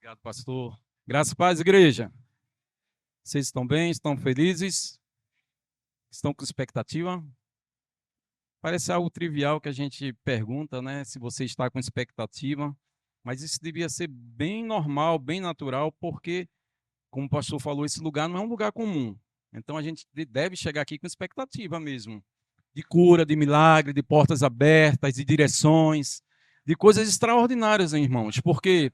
Obrigado, pastor. Graças e paz, igreja. Vocês estão bem? Estão felizes? Estão com expectativa? Parece algo trivial que a gente pergunta, né? Se você está com expectativa. Mas isso devia ser bem normal, bem natural, porque, como o pastor falou, esse lugar não é um lugar comum. Então a gente deve chegar aqui com expectativa mesmo. De cura, de milagre, de portas abertas, de direções, de coisas extraordinárias, hein, irmãos? Porque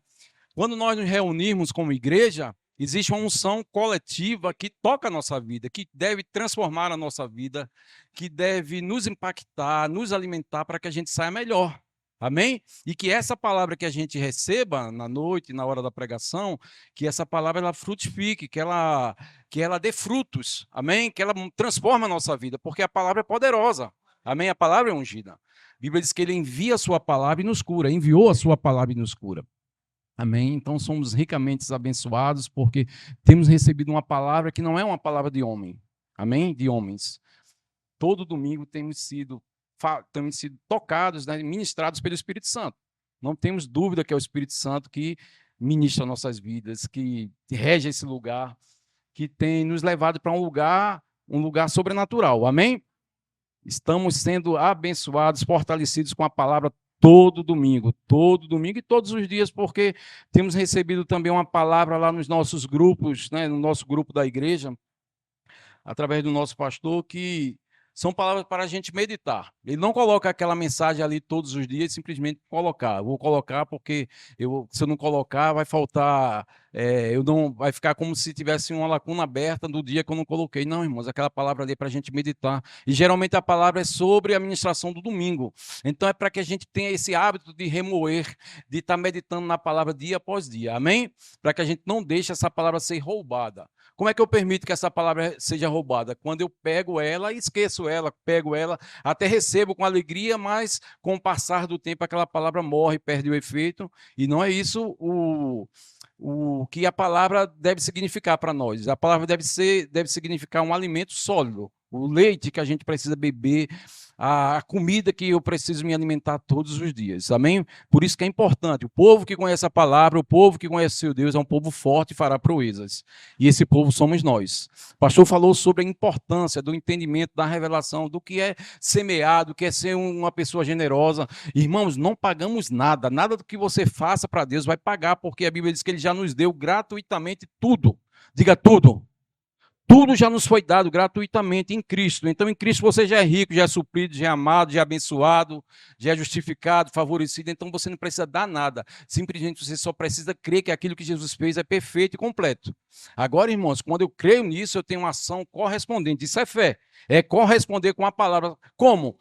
quando nós nos reunirmos como igreja, existe uma unção coletiva que toca a nossa vida, que deve transformar a nossa vida, que deve nos impactar, nos alimentar para que a gente saia melhor. Amém? E que essa palavra que a gente receba na noite, na hora da pregação, que essa palavra ela frutifique, que ela dê frutos. Amém? Que ela transforme a nossa vida, porque a palavra é poderosa. Amém? A palavra é ungida. A Bíblia diz que ele envia a sua palavra e nos cura, enviou a sua palavra e nos cura. Amém? Então somos ricamente abençoados porque temos recebido uma palavra que não é uma palavra de homem. Amém? De homens. Todo domingo temos sido tocados, né, ministrados pelo Espírito Santo. Não temos dúvida que é o Espírito Santo que ministra nossas vidas, que rege esse lugar, que tem nos levado para um lugar sobrenatural. Amém? Estamos sendo abençoados, fortalecidos com a palavra todo domingo e todos os dias, porque temos recebido também uma palavra lá nos nossos grupos, né, no nosso grupo da igreja, através do nosso pastor, que são palavras para a gente meditar. Ele não coloca aquela mensagem ali todos os dias, simplesmente colocar. Eu vou colocar porque se eu não colocar, vai faltar, vai ficar como se tivesse uma lacuna aberta do dia que eu não coloquei. Não, irmãos, aquela palavra ali é para a gente meditar. E geralmente a palavra é sobre a ministração do domingo. Então é para que a gente tenha esse hábito de remoer, de estar meditando na palavra dia após dia. Amém? Para que a gente não deixe essa palavra ser roubada. Como é que eu permito que essa palavra seja roubada? Quando eu pego ela e esqueço ela, pego ela, até recebo com alegria, mas com o passar do tempo aquela palavra morre, perde o efeito, e não é isso o que a palavra deve significar para nós. A palavra deve significar um alimento sólido, o leite que a gente precisa beber, a comida que eu preciso me alimentar todos os dias. Amém? Por isso que é importante. O povo que conhece a palavra, o povo que conhece o seu Deus, é um povo forte e fará proezas. E esse povo somos nós. O pastor falou sobre a importância do entendimento, da revelação, do que é semear, do que é ser uma pessoa generosa. Irmãos, não pagamos nada. Nada do que você faça para Deus vai pagar, porque a Bíblia diz que ele já nos deu gratuitamente tudo. Diga tudo. Tudo já nos foi dado gratuitamente em Cristo. Então, em Cristo você já é rico, já é suprido, já é amado, já é abençoado, já é justificado, favorecido. Então, você não precisa dar nada. Simplesmente você só precisa crer que aquilo que Jesus fez é perfeito e completo. Agora, irmãos, quando eu creio nisso, eu tenho uma ação correspondente. Isso é fé. É corresponder com a palavra. Como?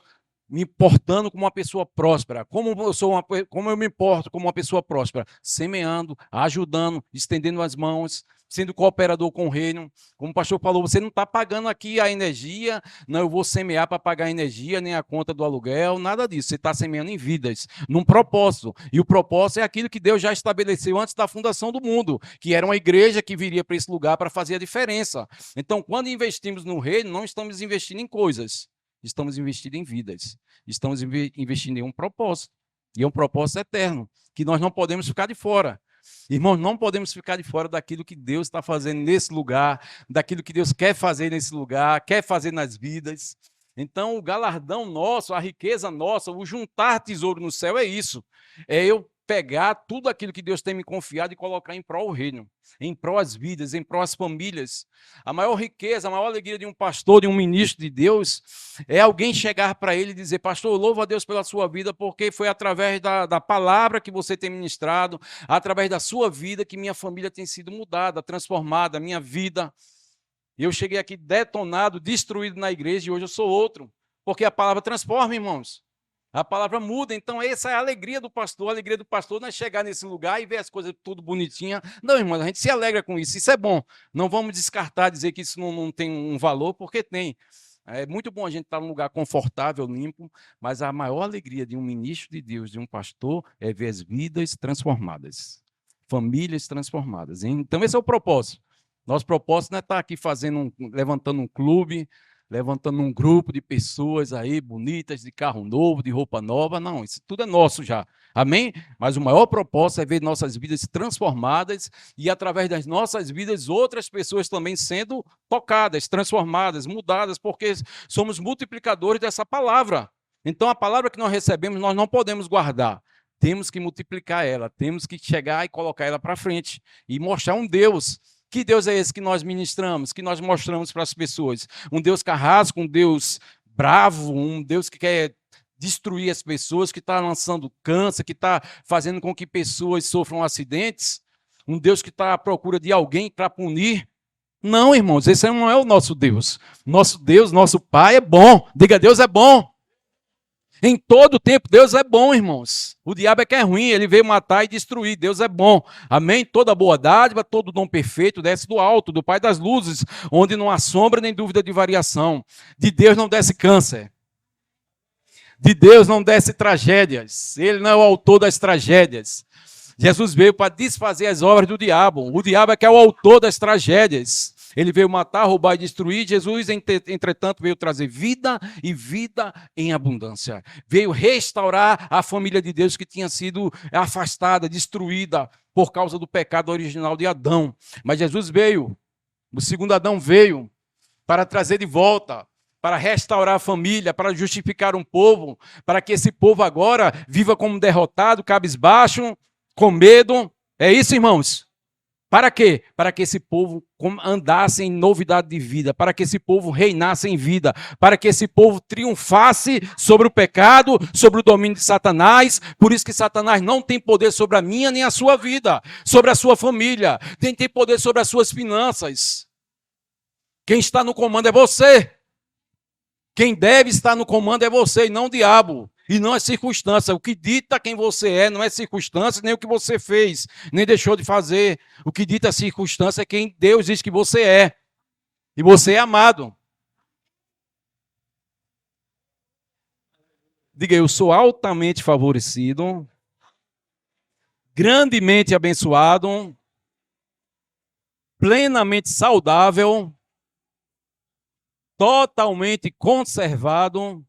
Me portando como uma pessoa próspera. Como eu me importo como uma pessoa próspera? Semeando, ajudando, estendendo as mãos, sendo cooperador com o reino. Como o pastor falou, você não está pagando aqui a energia, não, eu vou semear para pagar a energia, nem a conta do aluguel, nada disso. Você está semeando em vidas, num propósito. E o propósito é aquilo que Deus já estabeleceu antes da fundação do mundo, que era uma igreja que viria para esse lugar para fazer a diferença. Então, quando investimos no reino, não estamos investindo em coisas. Estamos investindo em vidas. Estamos investindo em um propósito. E é um propósito eterno, que nós não podemos ficar de fora. Irmãos, não podemos ficar de fora daquilo que Deus está fazendo nesse lugar, daquilo que Deus quer fazer nesse lugar, quer fazer nas vidas. Então, o galardão nosso, a riqueza nossa, o juntar tesouro no céu é isso. É eu pegar tudo aquilo que Deus tem me confiado e colocar em prol do reino, em prol das vidas, em prol das famílias. A maior riqueza, a maior alegria de um pastor, de um ministro de Deus, é alguém chegar para ele e dizer: pastor, louvo a Deus pela sua vida, porque foi através da palavra que você tem ministrado, através da sua vida, que minha família tem sido mudada, transformada, minha vida. Eu cheguei aqui detonado, destruído na igreja, e hoje eu sou outro, porque a palavra transforma, irmãos. A palavra muda, então essa é a alegria do pastor. A alegria do pastor não é chegar nesse lugar e ver as coisas tudo bonitinha. Não, irmão, a gente se alegra com isso. Isso é bom. Não vamos descartar, dizer que isso não tem um valor, porque tem. É muito bom a gente estar num lugar confortável, limpo, mas a maior alegria de um ministro de Deus, de um pastor, é ver as vidas transformadas, famílias transformadas. Então esse é o propósito. Nosso propósito não é estar aqui levantando um clube, levantando um grupo de pessoas aí, bonitas, de carro novo, de roupa nova. Não, isso tudo é nosso já. Amém? Mas o maior propósito é ver nossas vidas transformadas e, através das nossas vidas, outras pessoas também sendo tocadas, transformadas, mudadas, porque somos multiplicadores dessa palavra. Então, a palavra que nós recebemos, nós não podemos guardar. Temos que multiplicar ela, temos que chegar e colocar ela para frente e mostrar um Deus. Que Deus é esse que nós ministramos, que nós mostramos para as pessoas? Um Deus carrasco, um Deus bravo, um Deus que quer destruir as pessoas, que está lançando câncer, que está fazendo com que pessoas sofram acidentes? Um Deus que está à procura de alguém para punir? Não, irmãos, esse não é o nosso Deus. Nosso Deus, nosso Pai é bom. Diga, Deus é bom. Em todo tempo, Deus é bom, irmãos. O diabo é que é ruim, ele veio matar e destruir. Deus é bom. Amém? Toda boa dádiva, todo dom perfeito desce do alto, do Pai das luzes, onde não há sombra nem dúvida de variação. De Deus não desce câncer. De Deus não desce tragédias. Ele não é o autor das tragédias. Jesus veio para desfazer as obras do diabo. O diabo é que é o autor das tragédias. Ele veio matar, roubar e destruir. Jesus, entretanto, veio trazer vida e vida em abundância. Veio restaurar a família de Deus que tinha sido afastada, destruída por causa do pecado original de Adão. Mas Jesus veio, o segundo Adão veio para trazer de volta, para restaurar a família, para justificar um povo, para que esse povo agora viva como derrotado, cabisbaixo, com medo. É isso, irmãos? Para quê? Para que esse povo andasse em novidade de vida, para que esse povo reinasse em vida, para que esse povo triunfasse sobre o pecado, sobre o domínio de Satanás. Por isso que Satanás não tem poder sobre a minha nem a sua vida, sobre a sua família, nem tem poder sobre as suas finanças. Quem está no comando é você. Quem deve estar no comando é você e não o diabo. E não é circunstância. O que dita quem você é não é circunstância, nem o que você fez, nem deixou de fazer. O que dita a circunstância é quem Deus diz que você é. E você é amado. Diga, eu sou altamente favorecido, grandemente abençoado, plenamente saudável, totalmente conservado.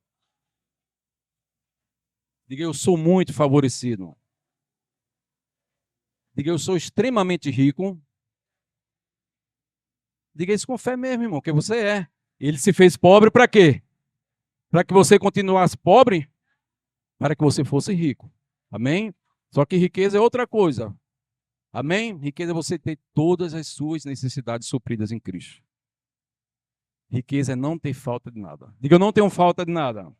Diga, eu sou muito favorecido. Diga, eu sou extremamente rico. Diga isso com fé mesmo, irmão, que você é. Ele se fez pobre para quê? Para que você continuasse pobre? Para que você fosse rico. Amém? Só que riqueza é outra coisa. Amém? Riqueza é você ter todas as suas necessidades supridas em Cristo. Riqueza é não ter falta de nada. Diga, eu não tenho falta de nada.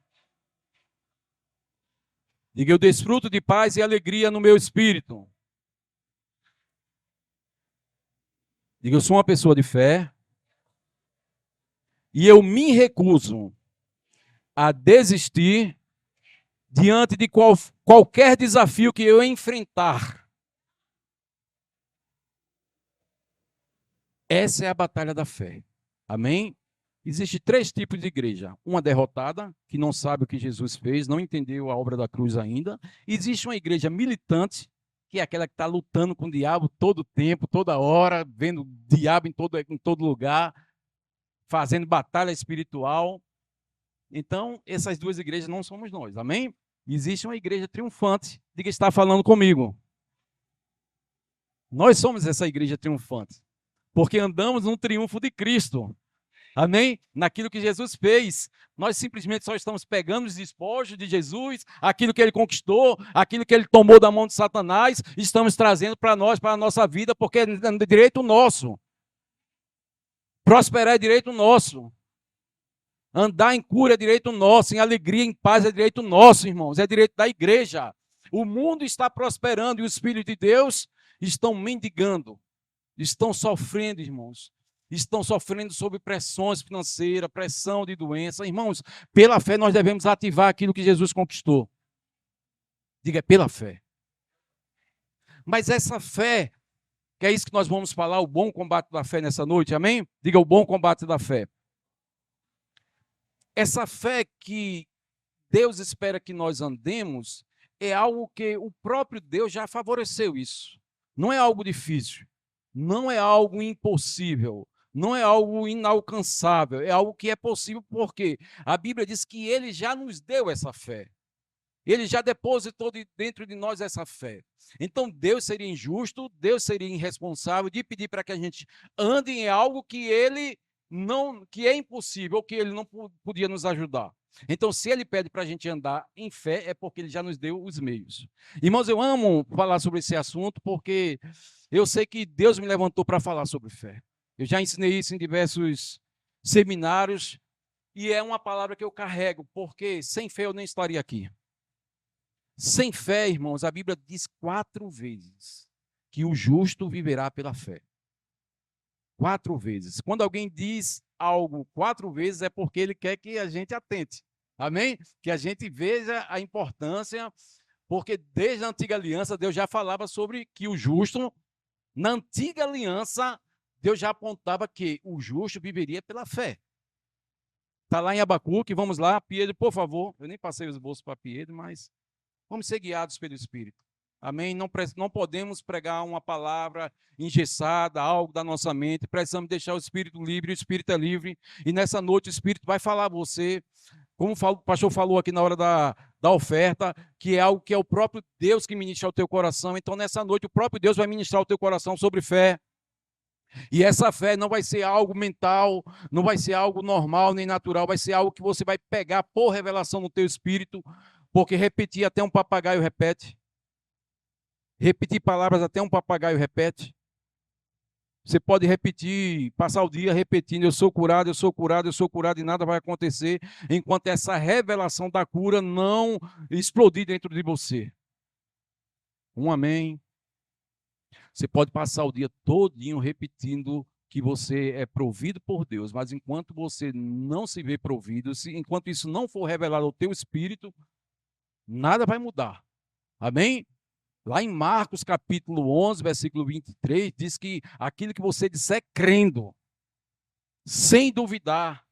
Diga, eu desfruto de paz e alegria no meu espírito. Diga, eu sou uma pessoa de fé. E eu me recuso a desistir diante de qualquer desafio que eu enfrentar. Essa é a batalha da fé. Amém? Existem 3 tipos de igreja. Uma derrotada, que não sabe o que Jesus fez, não entendeu a obra da cruz ainda. Existe uma igreja militante, que é aquela que está lutando com o diabo todo tempo, toda hora, vendo o diabo em todo lugar, fazendo batalha espiritual. Então, essas 2 igrejas não somos nós, amém? Existe uma igreja triunfante, de que está falando comigo. Nós somos essa igreja triunfante, porque andamos no triunfo de Cristo. Amém? Naquilo que Jesus fez. Nós simplesmente só estamos pegando os despojos de Jesus, aquilo que ele conquistou, aquilo que ele tomou da mão de Satanás, estamos trazendo para nós, para a nossa vida, porque é direito nosso. Prosperar é direito nosso. Andar em cura é direito nosso, em alegria, em paz é direito nosso, irmãos, é direito da igreja. O mundo está prosperando e os filhos de Deus estão mendigando, estão sofrendo, irmãos. Estão sofrendo sob pressões financeiras, pressão de doença. Irmãos, pela fé nós devemos ativar aquilo que Jesus conquistou. Diga, pela fé. Mas essa fé, que é isso que nós vamos falar, o bom combate da fé nessa noite, amém? Diga, o bom combate da fé. Essa fé que Deus espera que nós andemos é algo que o próprio Deus já favoreceu isso. Não é algo difícil, não é algo impossível. não é algo inalcançável, é algo que é possível, porque a Bíblia diz que ele já nos deu essa fé. Ele já depositou dentro de nós essa fé. Então Deus seria injusto, Deus seria irresponsável de pedir para que a gente ande em algo que ele não, que é impossível, ou que ele não podia nos ajudar. Então, se ele pede para a gente andar em fé, é porque ele já nos deu os meios. Irmãos, eu amo falar sobre esse assunto, porque eu sei que Deus me levantou para falar sobre fé. Eu já ensinei isso em diversos seminários, e é uma palavra que eu carrego, porque sem fé eu nem estaria aqui. Sem fé, irmãos, a Bíblia diz 4 vezes que o justo viverá pela fé. 4 vezes. Quando alguém diz algo 4 vezes, é porque ele quer que a gente atente. Amém? Que a gente veja a importância, porque desde a antiga aliança, Deus já falava sobre que o justo, na antiga aliança, Deus já apontava que o justo viveria pela fé. Está lá em Abacuque, vamos lá, Pedro, por favor. Eu nem passei os bolsos para Pedro, mas vamos ser guiados pelo Espírito. Amém? Não podemos pregar uma palavra engessada, algo da nossa mente. Precisamos deixar o Espírito livre, o Espírito é livre. E nessa noite o Espírito vai falar a você, como o pastor falou aqui na hora da oferta, que é algo que é o próprio Deus que ministra ao teu coração. Então nessa noite o próprio Deus vai ministrar ao teu coração sobre fé. E essa fé não vai ser algo mental, não vai ser algo normal nem natural, vai ser algo que você vai pegar por revelação no teu espírito, porque repetir até um papagaio repete. Repetir palavras até um papagaio repete. Você pode repetir, passar o dia repetindo, eu sou curado, eu sou curado, eu sou curado, e nada vai acontecer, enquanto essa revelação da cura não explodir dentro de você. Um amém. Você pode passar o dia todinho repetindo que você é provido por Deus, mas enquanto você não se vê provido, enquanto isso não for revelado ao teu espírito, nada vai mudar. Amém? Lá em Marcos capítulo 11, versículo 23, diz que aquilo que você disser crendo, sem duvidar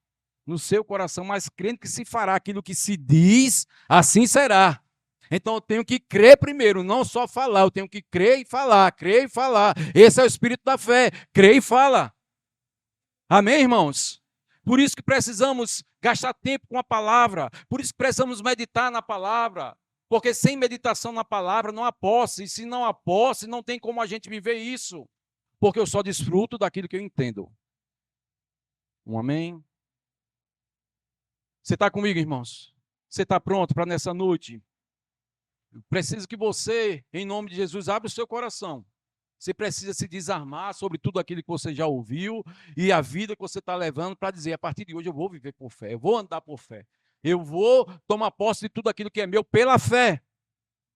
no seu coração, mas crendo que se fará aquilo que se diz, assim será. Então eu tenho que crer primeiro, não só falar, eu tenho que crer e falar, crer e falar. Esse é o espírito da fé, crer e fala. Amém, irmãos? Por isso que precisamos gastar tempo com a palavra, por isso que precisamos meditar na palavra, porque sem meditação na palavra não há posse, e se não há posse, não tem como a gente viver isso, porque eu só desfruto daquilo que eu entendo. Um amém? Você está comigo, irmãos? Você está pronto para nessa noite? Eu preciso que você, em nome de Jesus, abra o seu coração. Você precisa se desarmar sobre tudo aquilo que você já ouviu e a vida que você está levando para dizer, a partir de hoje eu vou viver por fé, eu vou andar por fé. Eu vou tomar posse de tudo aquilo que é meu pela fé.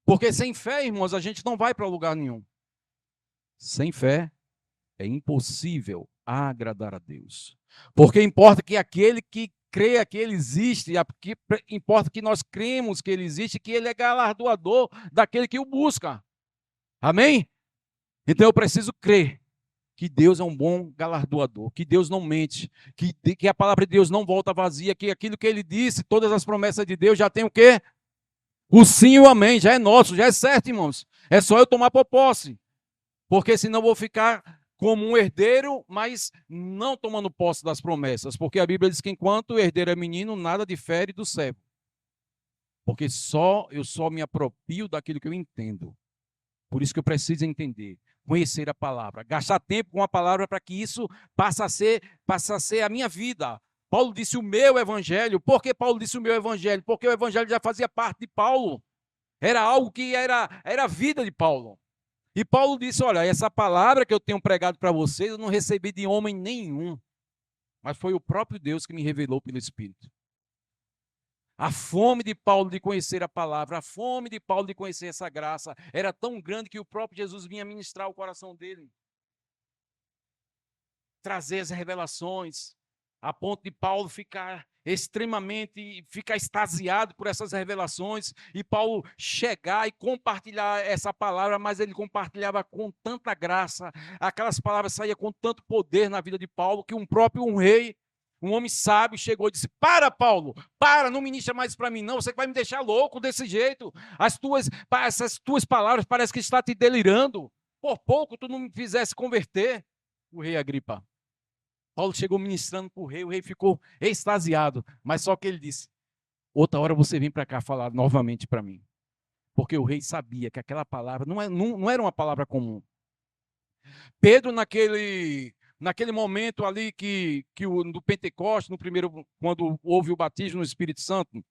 Porque sem fé, irmãos, a gente não vai para lugar nenhum. Sem fé é impossível agradar a Deus. Porque importa que aquele que creia que ele existe, importa que nós cremos que ele existe, que ele é galardoador daquele que o busca. Amém? Então eu preciso crer que Deus é um bom galardoador, que Deus não mente, que a palavra de Deus não volta vazia, que aquilo que ele disse, todas as promessas de Deus já tem o quê? O sim e o amém, já é nosso, já é certo, irmãos. É só eu tomar por posse, porque senão eu vou ficar como um herdeiro, mas não tomando posse das promessas, porque a Bíblia diz que enquanto o herdeiro é menino, nada difere do servo. Porque eu só me aproprio daquilo que eu entendo. Por isso que eu preciso entender, conhecer a palavra, gastar tempo com a palavra para que isso passe a ser a minha vida. Paulo disse o meu evangelho. Por que Paulo disse o meu evangelho? Porque o evangelho já fazia parte de Paulo. Era algo que era a vida de Paulo. E Paulo disse, olha, essa palavra que eu tenho pregado para vocês, eu não recebi de homem nenhum. Mas foi o próprio Deus que me revelou pelo Espírito. A fome de Paulo de conhecer a palavra, a fome de Paulo de conhecer essa graça, era tão grande que o próprio Jesus vinha ministrar o coração dele. Trazer as revelações, a ponto de Paulo ficar extasiado por essas revelações, e Paulo chegar e compartilhar essa palavra, mas ele compartilhava com tanta graça, aquelas palavras saíam com tanto poder na vida de Paulo, que um rei, um homem sábio, chegou e disse, para Paulo, para, não ministra mais para mim não, você vai me deixar louco desse jeito, essas tuas palavras parecem que está te delirando, por pouco tu não me fizesse converter. O rei Agripa, Paulo chegou ministrando para o rei ficou extasiado, mas só que ele disse, outra hora você vem para cá falar novamente para mim. Porque o rei sabia que aquela palavra não era uma palavra comum. Pedro, naquele momento ali do Pentecostes, no primeiro, quando houve o batismo no Espírito Santo,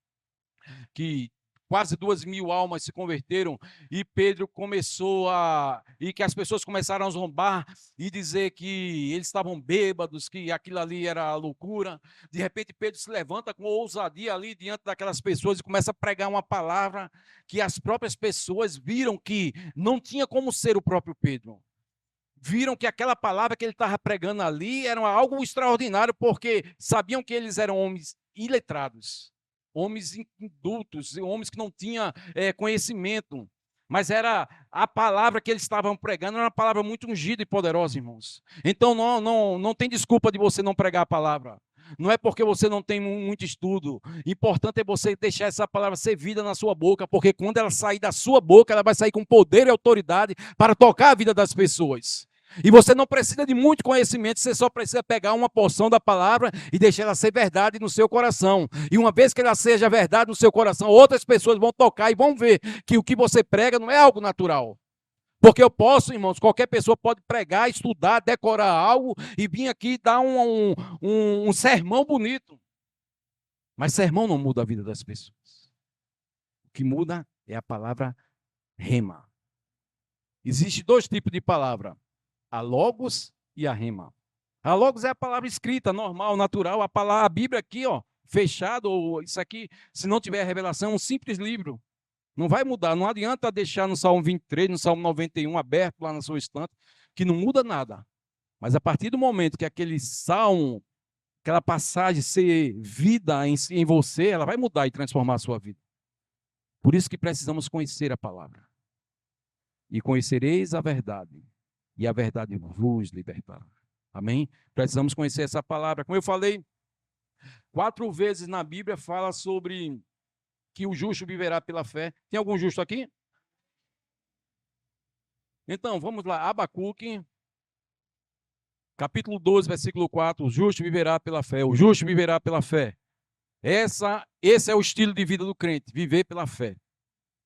que quase 2.000 almas se converteram, e Pedro e que as pessoas começaram a zombar e dizer que eles estavam bêbados, que aquilo ali era loucura. De repente Pedro se levanta com ousadia ali diante daquelas pessoas e começa a pregar uma palavra que as próprias pessoas viram que não tinha como ser o próprio Pedro. Viram que aquela palavra que ele estava pregando ali era algo extraordinário, porque sabiam que eles eram homens iletrados, homens indultos, homens que não tinham conhecimento. Mas era a palavra que eles estavam pregando, era uma palavra muito ungida e poderosa, irmãos. Então não tem desculpa de você não pregar a palavra. Não é porque você não tem muito estudo. Importante é você deixar essa palavra ser vida na sua boca, porque quando ela sair da sua boca, ela vai sair com poder e autoridade para tocar a vida das pessoas. E você não precisa de muito conhecimento, você só precisa pegar uma porção da palavra e deixar ela ser verdade no seu coração. E uma vez que ela seja verdade no seu coração, outras pessoas vão tocar e vão ver que o que você prega não é algo natural. Porque eu posso, irmãos, qualquer pessoa pode pregar, estudar, decorar algo e vir aqui dar um sermão bonito. Mas sermão não muda a vida das pessoas. O que muda é a palavra rema. Existem dois tipos de palavra. A logos e a rema. A logos é a palavra escrita, normal, natural. A Bíblia aqui, ó, fechado, ou isso aqui, se não tiver revelação, é um simples livro. Não vai mudar. Não adianta deixar no Salmo 23, no Salmo 91 aberto lá na sua estante, que não muda nada. Mas a partir do momento que aquele salmo, aquela passagem ser vida em você, ela vai mudar e transformar a sua vida. Por isso que precisamos conhecer a palavra. E conhecereis a verdade. E a verdade vos libertará. Amém? Precisamos conhecer essa palavra. Como eu falei, 4 vezes na Bíblia fala sobre que o justo viverá pela fé. Tem algum justo aqui? Então, vamos lá. Abacuque, capítulo 12, versículo 4. O justo viverá pela fé. O justo viverá pela fé. Esse é o estilo de vida do crente, viver pela fé.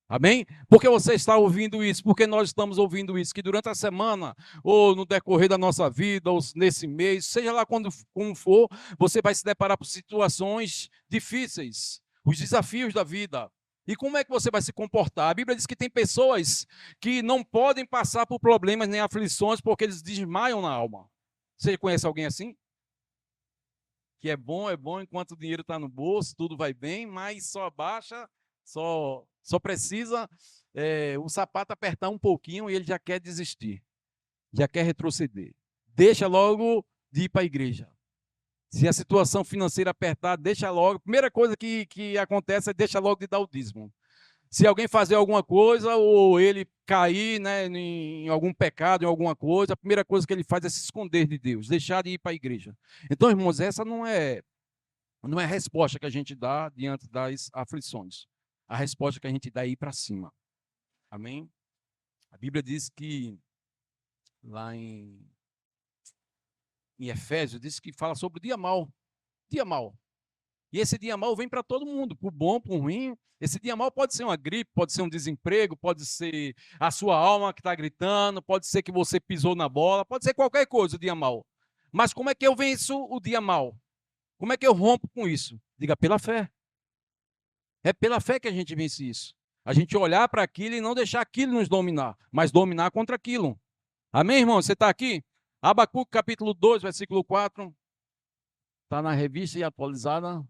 Amém? Porque você está ouvindo isso, porque nós estamos ouvindo isso, que durante a semana, ou no decorrer da nossa vida, ou nesse mês, seja lá como for, você vai se deparar com situações difíceis, os desafios da vida. E como é que você vai se comportar? A Bíblia diz que tem pessoas que não podem passar por problemas nem aflições porque eles desmaiam na alma. Você conhece alguém assim? Que é bom enquanto o dinheiro está no bolso, tudo vai bem, mas só abaixa, só precisa o sapato apertar um pouquinho e ele já quer desistir, já quer retroceder. Deixa logo de ir para a igreja. Se a situação financeira apertar, deixa logo. A primeira coisa que acontece é deixa logo de dar o dízimo. Se alguém fazer alguma coisa ou ele cair, né, em algum pecado, em alguma coisa, a primeira coisa que ele faz é se esconder de Deus, deixar de ir para a igreja. Então, irmãos, essa não é a resposta que a gente dá diante das aflições. A resposta que a gente dá é ir para cima. Amém? A Bíblia diz que, lá em Efésios, diz que fala sobre o dia mau. Dia mau. E esse dia mau vem para todo mundo, para o bom, para o ruim. Esse dia mau pode ser uma gripe, pode ser um desemprego, pode ser a sua alma que está gritando, pode ser que você pisou na bola, pode ser qualquer coisa o dia mau. Mas como é que eu venço o dia mau? Como é que eu rompo com isso? Diga, pela fé. É pela fé que a gente vence isso. A gente olhar para aquilo e não deixar aquilo nos dominar, mas dominar contra aquilo. Amém, irmão? Você está aqui? Abacuque, capítulo 2, versículo 4. Está na revista e atualizada.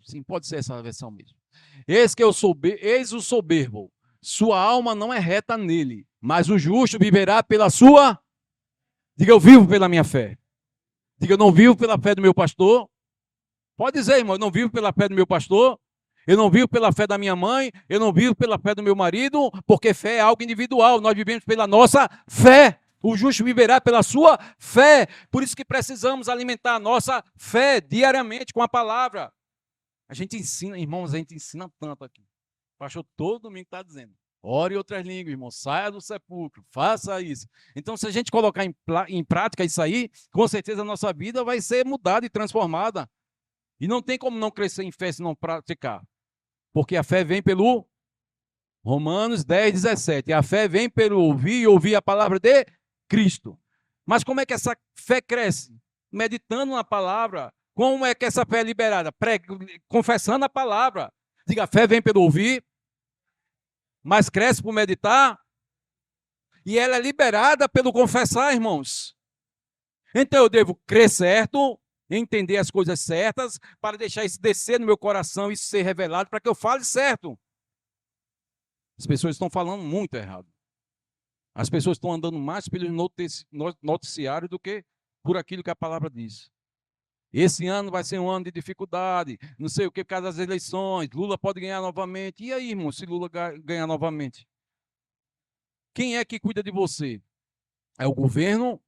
Sim, pode ser essa versão mesmo. Eis o soberbo. Sua alma não é reta nele, mas o justo viverá pela sua. Diga, eu vivo pela minha fé. Diga, eu não vivo pela fé do meu pastor. Pode dizer, irmão, eu não vivo pela fé do meu pastor. Eu não vivo pela fé da minha mãe, eu não vivo pela fé do meu marido, porque fé é algo individual, nós vivemos pela nossa fé. O justo viverá pela sua fé. Por isso que precisamos alimentar a nossa fé diariamente com a palavra. A gente ensina, irmãos, a gente ensina tanto aqui. O pastor todo domingo está dizendo. Ore em outras línguas, irmão. Saia do sepulcro. Faça isso. Então, se a gente colocar em prática isso aí, com certeza a nossa vida vai ser mudada e transformada. E não tem como não crescer em fé se não praticar. Porque a fé vem pelo Romanos 10, 17. A fé vem pelo ouvir e ouvir a palavra de Cristo. Mas como é que essa fé cresce? Meditando na palavra. Como é que essa fé é liberada? Confessando a palavra. Diga, a fé vem pelo ouvir, mas cresce por meditar. E ela é liberada pelo confessar, irmãos. Então eu devo crer certo, entender as coisas certas, para deixar isso descer no meu coração, isso ser revelado, para que eu fale certo. As pessoas estão falando muito errado. As pessoas estão andando mais pelos noticiários do que por aquilo que a palavra diz. Esse ano vai ser um ano de dificuldade, não sei o que, por causa das eleições. Lula pode ganhar novamente. E aí, irmão, se Lula ganhar novamente? Quem é que cuida de você? É o governo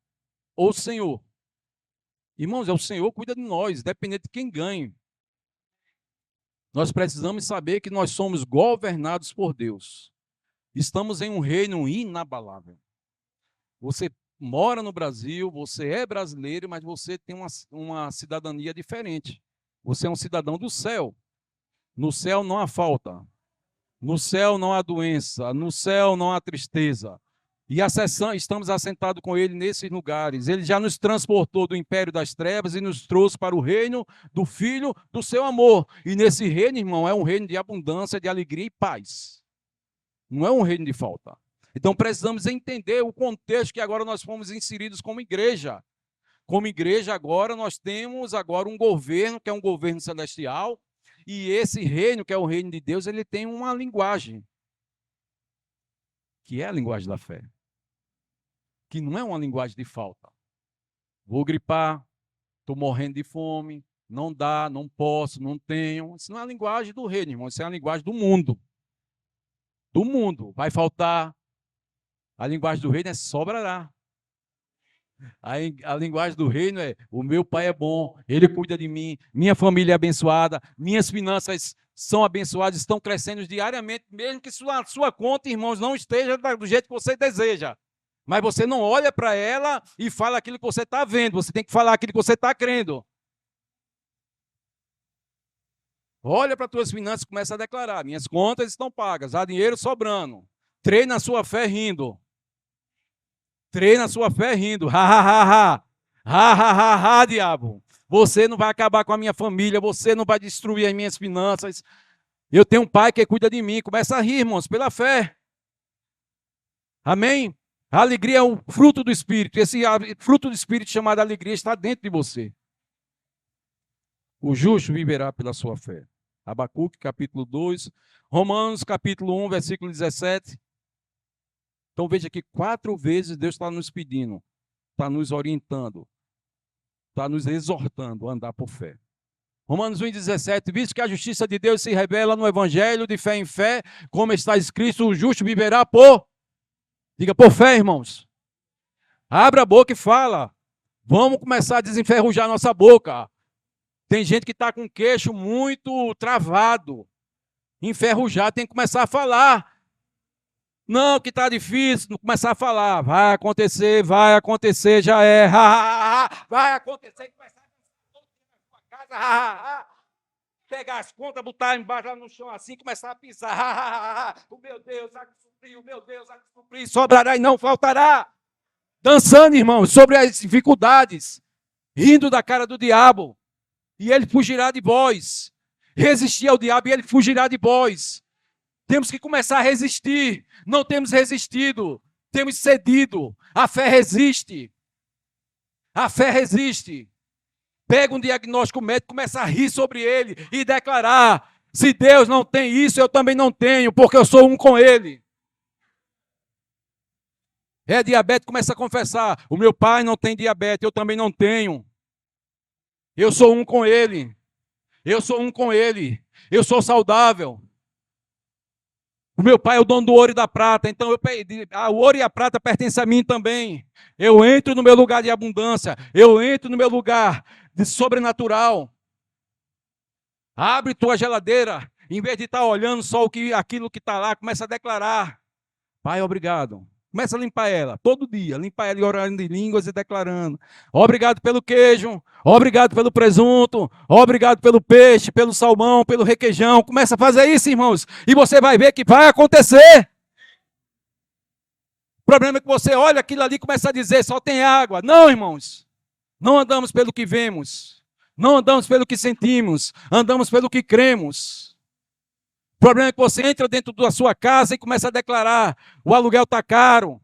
ou o Senhor? Irmãos, é o Senhor que cuida de nós, independente de quem ganhe. Nós precisamos saber que nós somos governados por Deus. Estamos em um reino inabalável. Você mora no Brasil, você é brasileiro, mas você tem uma cidadania diferente. Você é um cidadão do céu. No céu não há falta. No céu não há doença. No céu não há tristeza. E estamos assentados com Ele nesses lugares. Ele já nos transportou do império das trevas e nos trouxe para o reino do Filho do seu amor. E nesse reino, irmão, é um reino de abundância, de alegria e paz. Não é um reino de falta. Então precisamos entender o contexto que agora nós fomos inseridos como igreja. Como igreja agora nós temos agora um governo, que é um governo celestial, e esse reino, que é o reino de Deus, ele tem uma linguagem, que é a linguagem da fé. Que não é uma linguagem de falta. Vou gripar, estou morrendo de fome, não dá, não posso, não tenho. Isso não é a linguagem do reino, irmão, isso é a linguagem do mundo. Do mundo. Vai faltar. A linguagem do reino é sobrará. A linguagem do reino é: o meu pai é bom, ele cuida de mim, minha família é abençoada, minhas finanças são abençoadas, estão crescendo diariamente, mesmo que sua conta, irmãos, não esteja do jeito que você deseja. Mas você não olha para ela e fala aquilo que você está vendo, você tem que falar aquilo que você está crendo. Olha para as tuas finanças e começa a declarar: minhas contas estão pagas, há dinheiro sobrando. Treina a sua fé rindo. Treina a sua fé rindo. Ha, ha, ha, ha. Ha, ha, ha, ha, diabo. Você não vai acabar com a minha família, você não vai destruir as minhas finanças. Eu tenho um pai que cuida de mim. Começa a rir, irmãos, pela fé. Amém? A alegria é o fruto do Espírito. Esse fruto do Espírito chamado alegria está dentro de você. O justo viverá pela sua fé. Abacuque, capítulo 2. Romanos, capítulo 1, versículo 17. Então veja que 4 vezes Deus está nos pedindo, está nos orientando, está nos exortando a andar por fé. Romanos 1,17, visto que a justiça de Deus se revela no evangelho de fé em fé, como está escrito, o justo viverá por... Diga, por fé, irmãos. Abra a boca e fala. Vamos começar a desenferrujar nossa boca. Tem gente que está com o queixo muito travado, enferrujado, tem que começar a falar. Não, que está difícil, não começar a falar. Vai acontecer, já é. Vai acontecer, começar a casa. Pegar as contas, botar embaixo lá no chão assim, começar a pisar. O meu Deus, há que suprir, o meu Deus, há que suprir, sobrará e não faltará. Dançando, irmãos, sobre as dificuldades, rindo da cara do diabo, e ele fugirá de vós. Resistir ao diabo e ele fugirá de vós. Temos que começar a resistir. Não temos resistido, temos cedido. A fé resiste. A fé resiste. Pega um diagnóstico médico, começa a rir sobre ele e declarar: se Deus não tem isso, eu também não tenho, porque eu sou um com ele. É diabetes, começa a confessar: o meu pai não tem diabetes, eu também não tenho. Eu sou um com ele. Eu sou um com ele. Eu sou saudável. O meu pai é o dono do ouro e da prata, então o ouro e a prata pertencem a mim também. Eu entro no meu lugar de abundância, eu entro no meu lugar de sobrenatural. Abre tua geladeira, em vez de estar olhando só aquilo que está lá, começa a declarar. Pai, obrigado. Começa a limpar ela, todo dia. Limpa ela e orando em línguas e declarando. Obrigado pelo queijo. Obrigado pelo presunto. Obrigado pelo peixe, pelo salmão, pelo requeijão. Começa a fazer isso, irmãos. E você vai ver que vai acontecer. O problema é que você olha aquilo ali e começa a dizer, só tem água. Não, irmãos. Não andamos pelo que vemos. Não andamos pelo que sentimos. Andamos pelo que cremos. O problema é que você entra dentro da sua casa e começa a declarar, o aluguel está caro.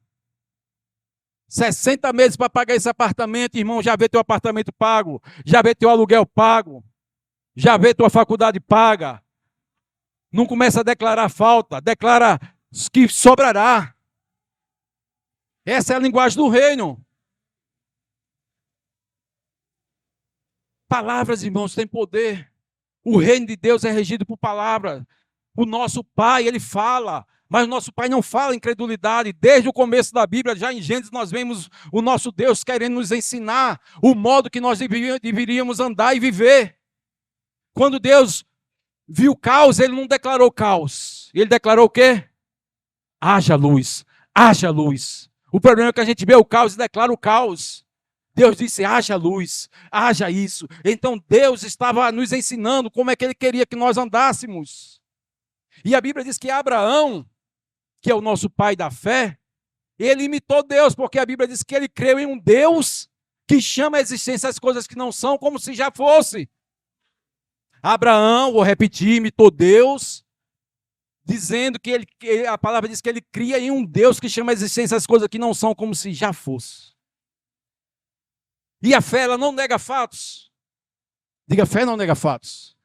60 meses para pagar esse apartamento, irmão, já vê teu apartamento pago. Já vê teu aluguel pago. Já vê tua faculdade paga. Não começa a declarar falta. Declara que sobrará. Essa é a linguagem do reino. Palavras, irmãos, têm poder. O reino de Deus é regido por palavras. O nosso Pai, ele fala, mas o nosso Pai não fala incredulidade. Desde o começo da Bíblia, já em Gênesis, nós vemos o nosso Deus querendo nos ensinar o modo que nós deveríamos andar e viver. Quando Deus viu caos, ele não declarou caos. Ele declarou o quê? Haja luz, haja luz. O problema é que a gente vê o caos e declara o caos. Deus disse, haja luz, haja isso. Então Deus estava nos ensinando como é que ele queria que nós andássemos. E a Bíblia diz que Abraão, que é o nosso pai da fé, ele imitou Deus, porque a Bíblia diz que ele creu em um Deus que chama a existência as coisas que não são como se já fosse. Abraão, vou repetir, imitou Deus, dizendo que a palavra diz que ele cria em um Deus que chama a existência as coisas que não são como se já fosse. E a fé, ela não nega fatos. Diga, fé não nega fatos.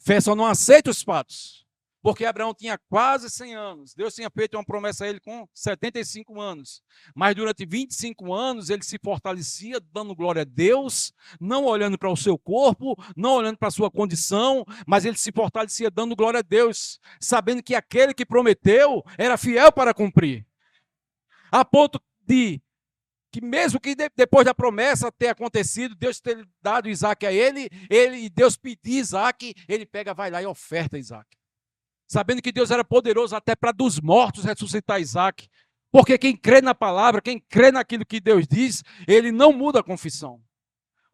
Fé só não aceita os fatos. Porque Abraão tinha quase 100 anos. Deus tinha feito uma promessa a ele com 75 anos. Mas durante 25 anos ele se fortalecia, dando glória a Deus, não olhando para o seu corpo, não olhando para a sua condição, mas ele se fortalecia dando glória a Deus, sabendo que aquele que prometeu era fiel para cumprir. A ponto de que mesmo que depois da promessa ter acontecido, Deus ter dado Isaac a ele e Deus pedir Isaac, ele pega, vai lá e oferta Isaac. Sabendo que Deus era poderoso até para dos mortos ressuscitar Isaac. Porque quem crê na palavra, quem crê naquilo que Deus diz, ele não muda a confissão.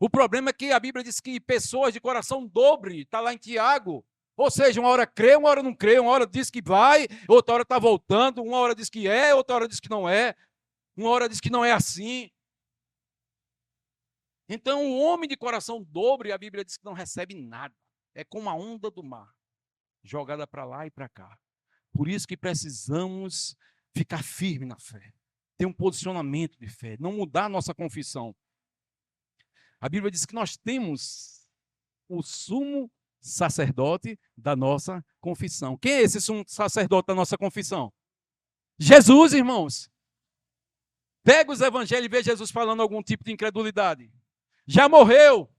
O problema é que a Bíblia diz que pessoas de coração dobre, está lá em Tiago, ou seja, uma hora crê, uma hora não crê, uma hora diz que vai, outra hora está voltando, uma hora diz que é, outra hora diz que não é. Uma hora diz que não é assim. Então, o homem de coração dobre, a Bíblia diz que não recebe nada. É como a onda do mar, jogada para lá e para cá. Por isso que precisamos ficar firme na fé. Ter um posicionamento de fé. Não mudar a nossa confissão. A Bíblia diz que nós temos o sumo sacerdote da nossa confissão. Quem é esse sumo sacerdote da nossa confissão? Jesus, irmãos. Pega os evangelhos e vê Jesus falando algum tipo de incredulidade. Já morreu.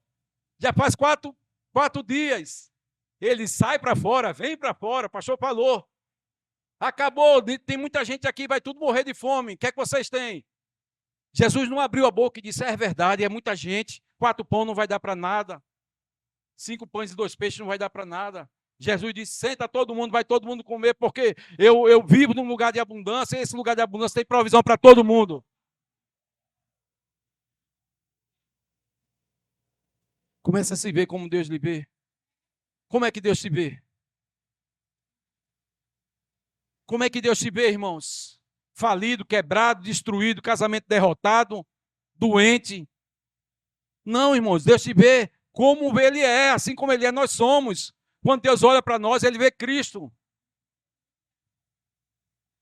Já faz quatro dias. Ele sai para fora, vem para fora, o pastor falou. Acabou, tem muita gente aqui, vai tudo morrer de fome. O que é que vocês têm? Jesus não abriu a boca e disse, é verdade, é muita gente. 4 pães não vai dar para nada. 5 pães e 2 peixes não vai dar para nada. Jesus disse, senta todo mundo, vai todo mundo comer, porque eu vivo num lugar de abundância, e esse lugar de abundância tem provisão para todo mundo. Começa a se ver como Deus lhe vê. Como é que Deus te vê? Como é que Deus te vê, irmãos? Falido, quebrado, destruído, casamento derrotado, doente. Não, irmãos, Deus te vê como Ele é, assim como Ele é, nós somos. Quando Deus olha para nós, Ele vê Cristo.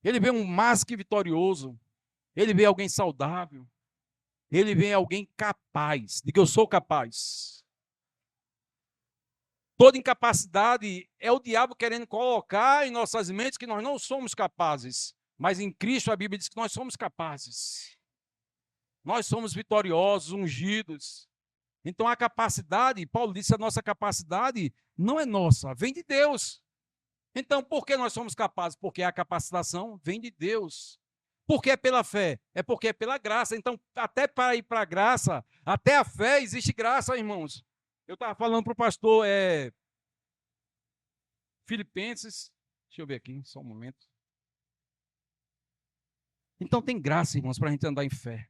Ele vê um mais que vitorioso. Ele vê alguém saudável. Ele vê alguém capaz. Diga, eu sou capaz. Toda incapacidade é o diabo querendo colocar em nossas mentes que nós não somos capazes. Mas em Cristo a Bíblia diz que nós somos capazes. Nós somos vitoriosos, ungidos. Então a capacidade, Paulo disse, a nossa capacidade não é nossa, vem de Deus. Então por que nós somos capazes? Porque a capacitação vem de Deus. Por que é pela fé? É porque é pela graça. Então até para ir para a graça, até a fé existe graça, irmãos. Eu estava falando para o pastor Filipenses, deixa eu ver aqui, só um momento. Então tem graça, irmãos, para a gente andar em fé.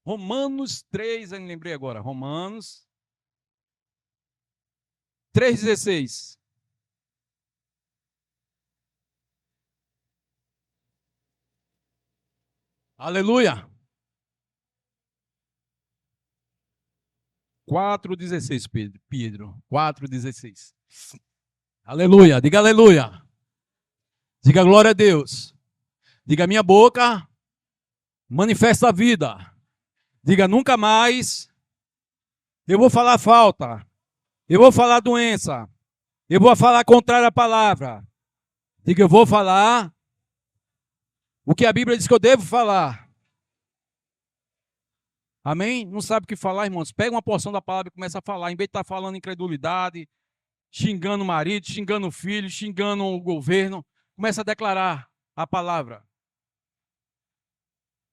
Romanos 3, eu me lembrei agora. Romanos 3,16. Aleluia. 4,16, Pedro. 4,16. Aleluia. Diga aleluia. Diga glória a Deus. Diga minha boca manifesta a vida. Diga nunca mais eu vou falar falta. Eu vou falar doença. Eu vou falar contrário à palavra. Diga eu vou falar o que a Bíblia diz que eu devo falar. Amém? Não sabe o que falar, irmãos? Pega uma porção da palavra e começa a falar. Em vez de estar falando incredulidade, xingando o marido, xingando o filho, xingando o governo, começa a declarar a palavra.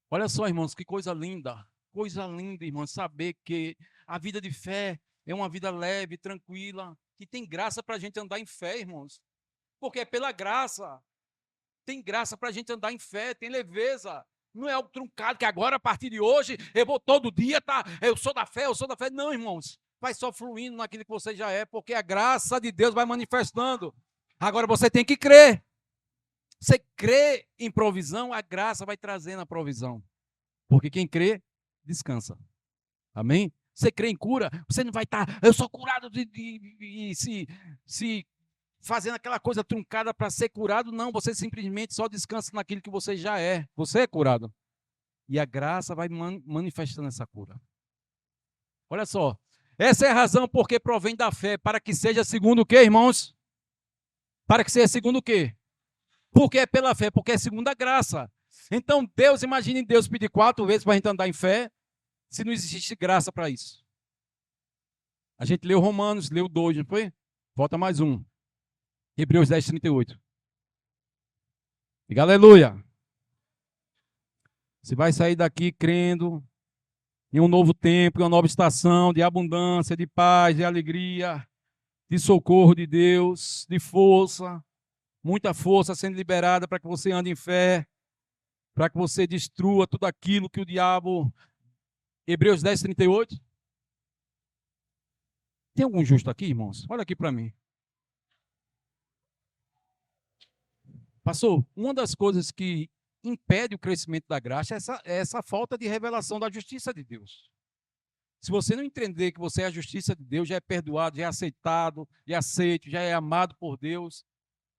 Olha só, irmãos, que coisa linda. Coisa linda, irmãos, saber que a vida de fé é uma vida leve, tranquila, que tem graça para a gente andar em fé, irmãos. Porque é pela graça. Tem graça para a gente andar em fé, tem leveza. Não é algo truncado que agora, a partir de hoje, eu vou todo dia, tá? Eu sou da fé, eu sou da fé. Não, irmãos. Vai só fluindo naquilo que você já é, porque a graça de Deus vai manifestando. Agora você tem que crer. Você crê em provisão, a graça vai trazendo a provisão. Porque quem crê, descansa. Amém? Você crê em cura, você não vai estar, eu sou curado de se fazendo aquela coisa truncada para ser curado, não, você simplesmente só descansa naquilo que você já é. Você é curado. E a graça vai manifestando essa cura. Olha só, essa é a razão porque provém da fé, para que seja segundo o quê, irmãos? Para que seja segundo o quê? Porque é pela fé, porque é segundo a graça. Então, Deus, imagine Deus pedir 4 vezes para a gente andar em fé, se não existe graça para isso. A gente leu Romanos, leu 2, não foi? Volta mais um. Hebreus 10, 38. Diga aleluia. Você vai sair daqui crendo em um novo tempo, em uma nova estação de abundância, de paz, de alegria, de socorro de Deus, de força, muita força sendo liberada para que você ande em fé, para que você destrua tudo aquilo que o diabo... Hebreus 10, 38. Tem algum justo aqui, irmãos? Olha aqui para mim. Pastor, uma das coisas que impede o crescimento da graça é essa falta de revelação da justiça de Deus. Se você não entender que você é a justiça de Deus, já é perdoado, já é aceitado, já é aceito, já é amado por Deus,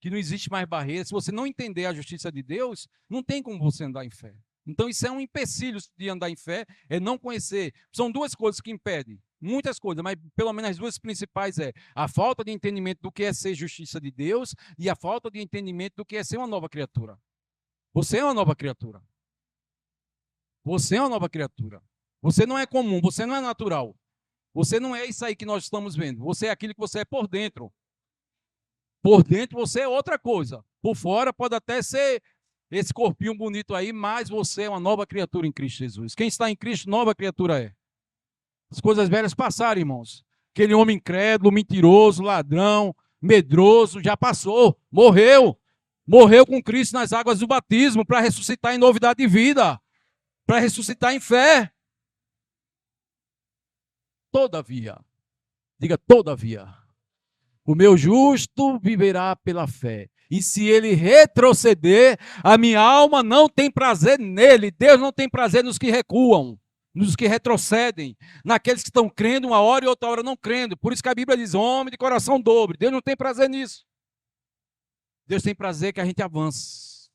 que não existe mais barreira. Se você não entender a justiça de Deus, não tem como você andar em fé. Então isso é um empecilho de andar em fé, é não conhecer. São 2 coisas que impedem, muitas coisas, mas pelo menos as 2 principais é a falta de entendimento do que é ser justiça de Deus e a falta de entendimento do que é ser uma nova criatura. Você é uma nova criatura. Você é uma nova criatura. Você não é comum, você não é natural. Você não é isso aí que nós estamos vendo. Você é aquilo que você é por dentro. Por dentro você é outra coisa. Por fora pode até ser esse corpinho bonito aí, mas você é uma nova criatura em Cristo Jesus. Quem está em Cristo, nova criatura é. As coisas velhas passaram, irmãos. Aquele homem incrédulo, mentiroso, ladrão, medroso, já passou, morreu. Morreu com Cristo nas águas do batismo para ressuscitar em novidade de vida, para ressuscitar em fé. Todavia, diga todavia, o meu justo viverá pela fé. E se ele retroceder, a minha alma não tem prazer nele. Deus não tem prazer nos que recuam, nos que retrocedem, naqueles que estão crendo uma hora e outra hora não crendo. Por isso que a Bíblia diz, homem de coração dobre. Deus não tem prazer nisso. Deus tem prazer que a gente avance.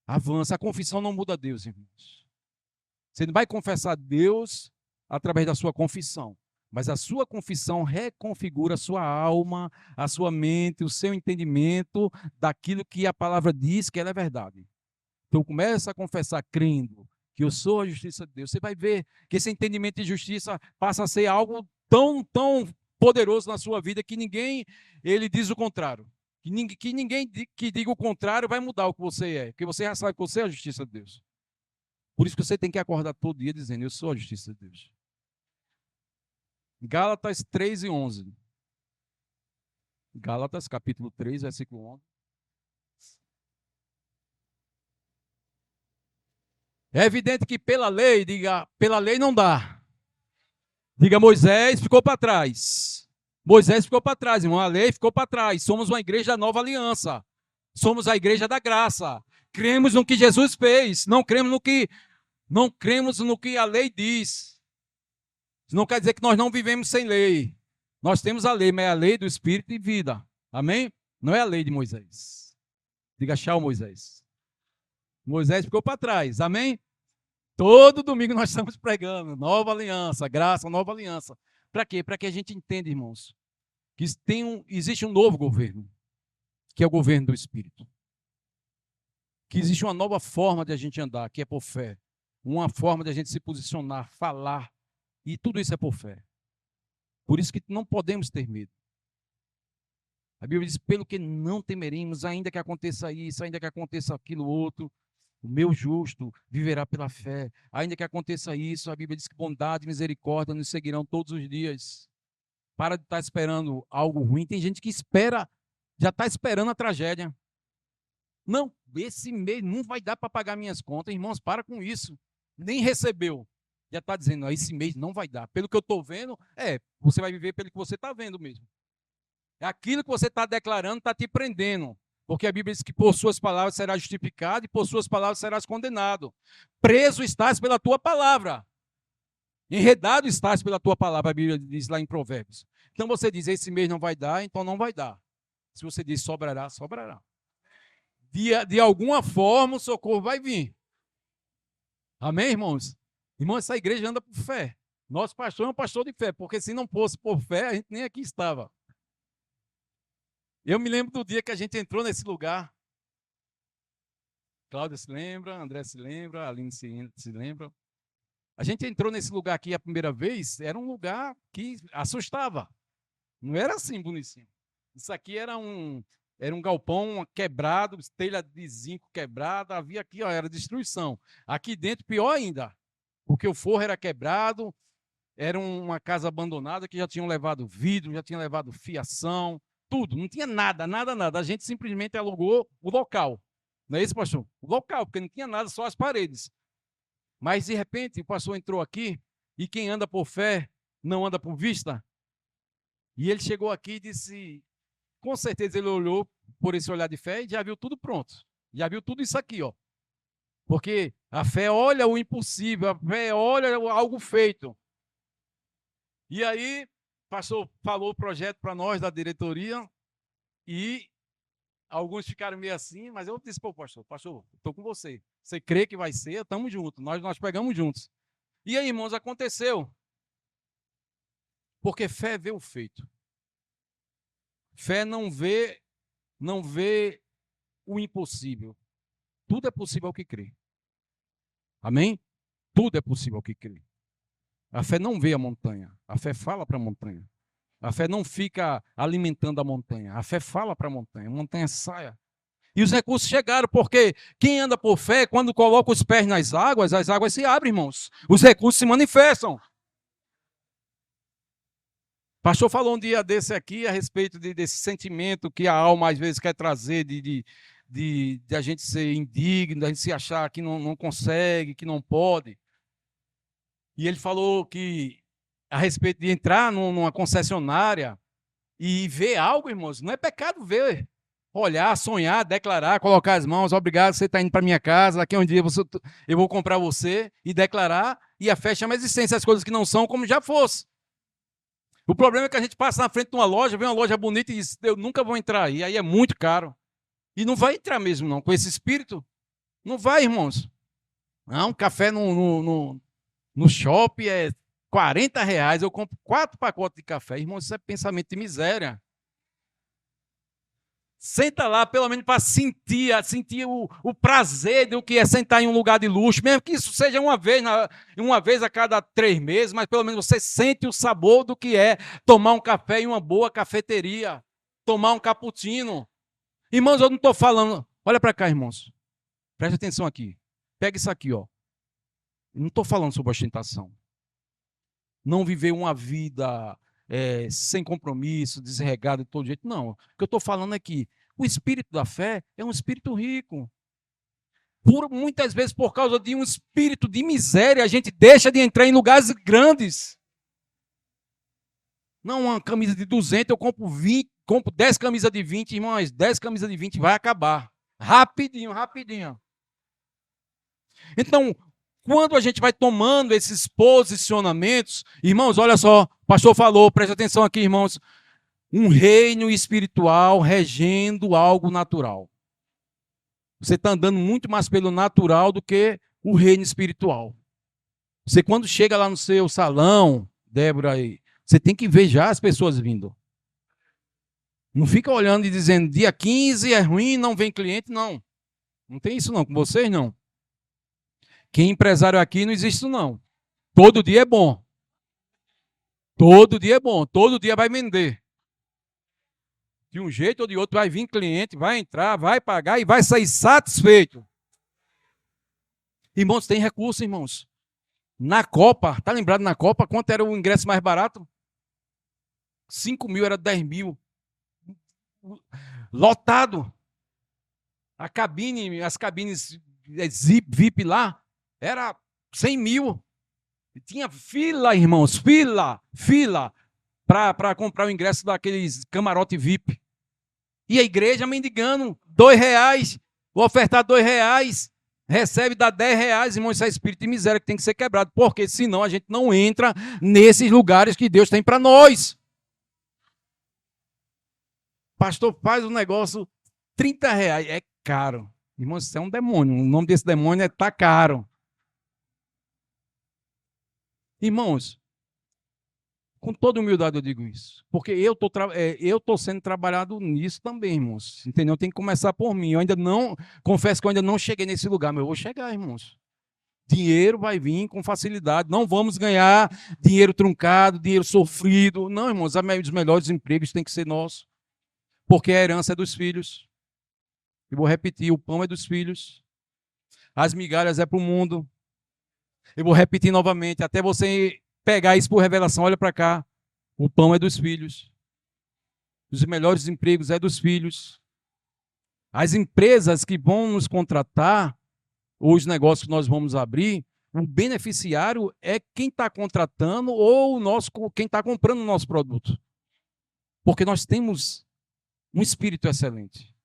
Avança. A confissão não muda Deus, irmãos. Você não vai confessar Deus através da sua confissão. Mas a sua confissão reconfigura a sua alma, a sua mente, o seu entendimento daquilo que a palavra diz que ela é verdade. Então começa a confessar crendo que eu sou a justiça de Deus. Você vai ver que esse entendimento de justiça passa a ser algo tão poderoso na sua vida que ninguém ele diz o contrário. Que ninguém que diga o contrário vai mudar o que você é, porque você já sabe que você é a justiça de Deus. Por isso que você tem que acordar todo dia dizendo, eu sou a justiça de Deus. Gálatas 3 e 11. Gálatas, capítulo 3, versículo 11. É evidente que pela lei, diga, pela lei não dá. Diga, Moisés ficou para trás. Moisés ficou para trás, irmão. A lei ficou para trás. Somos uma igreja da nova aliança. Somos a igreja da graça. Cremos no que Jesus fez. Não cremos no que a lei diz. Isso não quer dizer que nós não vivemos sem lei. Nós temos a lei, mas é a lei do Espírito e vida. Amém? Não é a lei de Moisés. Diga tchau, Moisés. Moisés ficou para trás. Amém? Todo domingo nós estamos pregando. Nova aliança, graça, nova aliança. Para quê? Para que a gente entenda, irmãos, que existe um novo governo, que é o governo do Espírito. Que existe uma nova forma de a gente andar, que é por fé. Uma forma de a gente se posicionar, falar. E tudo isso é por fé. Por isso que não podemos ter medo. A Bíblia diz, pelo que não temeremos, ainda que aconteça isso, ainda que aconteça aquilo outro, o meu justo viverá pela fé. Ainda que aconteça isso, a Bíblia diz que bondade e misericórdia nos seguirão todos os dias. Para de estar esperando algo ruim. Tem gente que espera, já está esperando a tragédia. Não, esse mês não vai dar para pagar minhas contas. Irmãos, para com isso. Nem recebeu. Já está dizendo, esse mês não vai dar. Pelo que eu estou vendo, você vai viver pelo que você está vendo mesmo. É aquilo que você está declarando, está te prendendo. Porque a Bíblia diz que por suas palavras serás justificado e por suas palavras serás condenado. Preso estás pela tua palavra. Enredado estás pela tua palavra, a Bíblia diz lá em Provérbios. Então você diz, esse mês não vai dar, então não vai dar. Se você diz sobrará, sobrará. De alguma forma o socorro vai vir. Amém, irmãos? Irmãos, essa igreja anda por fé. Nosso pastor é um pastor de fé, porque se não fosse por fé, a gente nem aqui estava. Eu me lembro do dia que a gente entrou nesse lugar. Cláudia se lembra, André se lembra, Aline se lembra. A gente entrou nesse lugar aqui a primeira vez, era um lugar que assustava. Não era assim, bonitinho. Isso aqui era um galpão quebrado, telha de zinco quebrada, havia aqui, ó, era destruição. Aqui dentro, pior ainda, porque o forro era quebrado, era uma casa abandonada que já tinham levado vidro, já tinham levado fiação, tudo, não tinha nada, nada, nada. A gente simplesmente alugou o local. Não é isso, pastor? O local, porque não tinha nada, só as paredes. Mas, de repente, o pastor entrou aqui, e quem anda por fé não anda por vista. E ele chegou aqui e disse, com certeza ele olhou por esse olhar de fé e já viu tudo pronto. Já viu tudo isso aqui, ó. Porque a fé olha o impossível, a fé olha algo feito. E aí, o pastor falou o projeto para nós da diretoria e alguns ficaram meio assim, mas eu disse para o pastor, estou com você. Você crê que vai ser? Estamos juntos, nós pegamos juntos. E aí, irmãos, aconteceu. Porque fé vê o feito. Fé não vê o impossível. Tudo é possível ao que crê. Amém? Tudo é possível ao que crê. A fé não vê a montanha. A fé fala para a montanha. A fé não fica alimentando a montanha. A fé fala para a montanha saia. E os recursos chegaram, porque quem anda por fé, quando coloca os pés nas águas, as águas se abrem, irmãos. Os recursos se manifestam. O pastor falou um dia desse aqui a respeito desse sentimento que a alma às vezes quer trazer de a gente ser indigno, de a gente se achar que não consegue, que não pode. E ele falou que a respeito de entrar numa concessionária e ver algo, irmãos, não é pecado ver. Olhar, sonhar, declarar, colocar as mãos, obrigado, você está indo para minha casa, daqui a um dia eu vou comprar você, e declarar, e a fé chama a existência, as coisas que não são como já fosse. O problema é que a gente passa na frente de uma loja, vê uma loja bonita e diz, eu nunca vou entrar aí, aí é muito caro. E não vai entrar mesmo não, com esse espírito, não vai, irmãos. Não, café no shopping é R$ 40, eu compro 4 pacotes de café. Irmãos, isso é pensamento de miséria. Senta lá, pelo menos para sentir o prazer do que é sentar em um lugar de luxo, mesmo que isso seja uma vez a cada 3 meses, mas pelo menos você sente o sabor do que é tomar um café em uma boa cafeteria, tomar um cappuccino. Irmãos, eu não estou falando, olha para cá, irmãos, preste atenção aqui, pega isso aqui, ó. Eu não estou falando sobre ostentação. Não viver uma vida sem compromisso, desregado de todo jeito. Não. O que eu estou falando é que o espírito da fé é um espírito rico. Muitas vezes, por causa de um espírito de miséria, a gente deixa de entrar em lugares grandes. Não, uma camisa de 200, eu compro 20, compro 10 camisas de 20, irmãos, 10 camisas de 20 vai acabar. Rapidinho, rapidinho. Então, quando a gente vai tomando esses posicionamentos, irmãos, olha só, o pastor falou, preste atenção aqui, irmãos, um reino espiritual regendo algo natural. Você está andando muito mais pelo natural do que o reino espiritual. Você, quando chega lá no seu salão, Débora aí, você tem que ver já as pessoas vindo. Não fica olhando e dizendo, dia 15 é ruim, não vem cliente, não. Não tem isso não, com vocês não. Quem é empresário aqui não existe isso não. Todo dia é bom. Todo dia é bom, todo dia vai vender. De um jeito ou de outro vai vir cliente, vai entrar, vai pagar e vai sair satisfeito. Irmãos, tem recurso, irmãos. Na Copa, tá lembrado na Copa, quanto era o ingresso mais barato? 5 mil, era 10 mil. Lotado. A cabine, as cabines VIP lá, era 100 mil. E tinha fila, irmãos, fila, para comprar o ingresso daqueles camarote VIP. E a igreja mendigando, R$2, vou ofertar R$2, recebe, dá R$10, irmãos, isso é espírito de miséria que tem que ser quebrado, porque senão a gente não entra nesses lugares que Deus tem para nós. Pastor, faz um negócio, R$30, é caro. Irmãos, isso é um demônio, o nome desse demônio é tá caro. Irmãos, com toda humildade eu digo isso, porque eu estou sendo trabalhado nisso também, irmãos, entendeu? Tem que começar por mim, eu ainda não, confesso que eu ainda não cheguei nesse lugar, mas eu vou chegar, irmãos. Dinheiro vai vir com facilidade, não vamos ganhar dinheiro truncado, dinheiro sofrido, não, irmãos, os melhores empregos têm que ser nossos, porque a herança é dos filhos. Eu vou repetir, o pão é dos filhos, as migalhas é para o mundo. Eu vou repetir novamente, até você pegar isso por revelação, olha para cá. O pão é dos filhos. Os melhores empregos é dos filhos. As empresas que vão nos contratar, ou os negócios que nós vamos abrir, o beneficiário é quem está contratando ou quem está comprando o nosso produto. Porque nós temos um espírito excelente.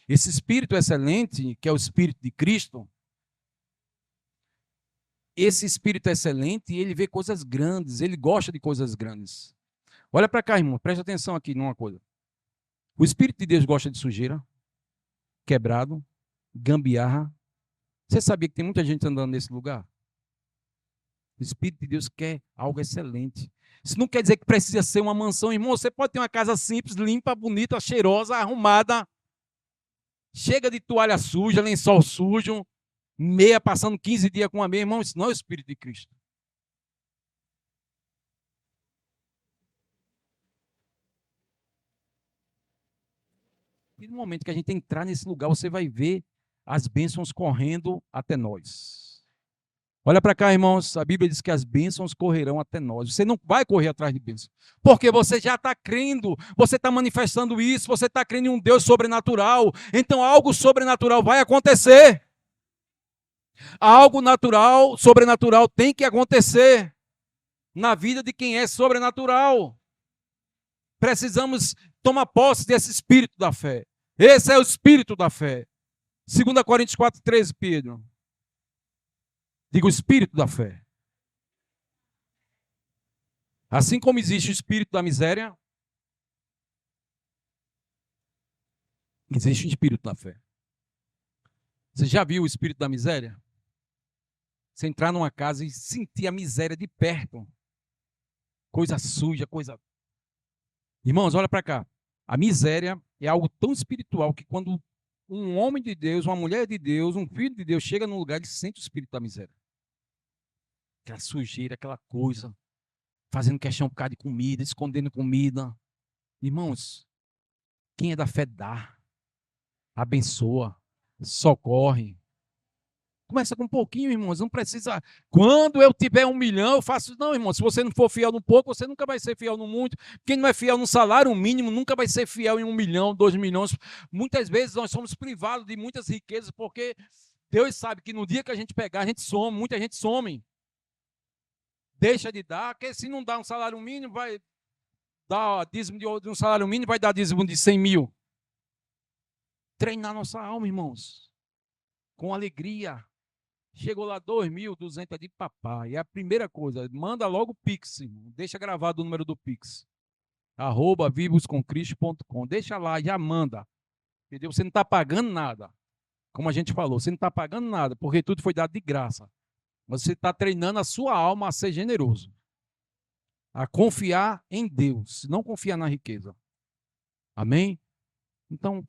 Esse espírito excelente, que é o espírito de Cristo, esse espírito excelente, ele vê coisas grandes, ele gosta de coisas grandes. Olha para cá, irmão, preste atenção aqui numa coisa. O Espírito de Deus gosta de sujeira, quebrado, gambiarra. Você sabia que tem muita gente andando nesse lugar? O Espírito de Deus quer algo excelente. Isso não quer dizer que precisa ser uma mansão, irmão. Você pode ter uma casa simples, limpa, bonita, cheirosa, arrumada. Chega de toalha suja, lençol sujo, meia passando 15 dias com a meia, irmão. Isso não é o Espírito de Cristo. E no momento que a gente entrar nesse lugar, você vai ver as bênçãos correndo até nós. Olha para cá, irmãos, a Bíblia diz que as bênçãos correrão até nós. Você não vai correr atrás de bênçãos, porque você já está crendo, você está manifestando isso, você está crendo em um Deus sobrenatural. Então algo sobrenatural vai acontecer. Algo natural, sobrenatural tem que acontecer na vida de quem é sobrenatural. Precisamos tomar posse desse espírito da fé. Esse é o espírito da fé. 2 Coríntios 4,13, Pedro. Diga o espírito da fé. Assim como existe o espírito da miséria, existe o espírito da fé. Você já viu o espírito da miséria? Você entrar numa casa e sentir a miséria de perto. Coisa suja, coisa... Irmãos, olha para cá. A miséria é algo tão espiritual que quando um homem de Deus, uma mulher de Deus, um filho de Deus chega num lugar, ele sente o espírito da miséria. Aquela sujeira, aquela coisa. Fazendo questão por causa de comida, escondendo comida. Irmãos, quem é da fé dá. Abençoa. Socorre. Começa com um pouquinho, irmãos, não precisa... Quando eu tiver 1 milhão, eu faço... Não, irmão, se você não for fiel no pouco, você nunca vai ser fiel no muito. Quem não é fiel no salário mínimo, nunca vai ser fiel em 1 milhão, 2 milhões. Muitas vezes nós somos privados de muitas riquezas, porque Deus sabe que no dia que a gente pegar, a gente some, muita gente some. Deixa de dar, porque se não dá um salário mínimo, vai dar dízimo de um salário mínimo, vai dar dízimo de 100 mil. Treinar nossa alma, irmãos, com alegria. Chegou lá 2.200 de papai. E a primeira coisa, manda logo o Pix, irmão. Deixa gravado o número do Pix. @vivoscomcristo.com. Deixa lá, já manda. Entendeu? Você não está pagando nada. Como a gente falou, você não está pagando nada, porque tudo foi dado de graça. Mas você está treinando a sua alma a ser generoso. A confiar em Deus, não confiar na riqueza. Amém? Então,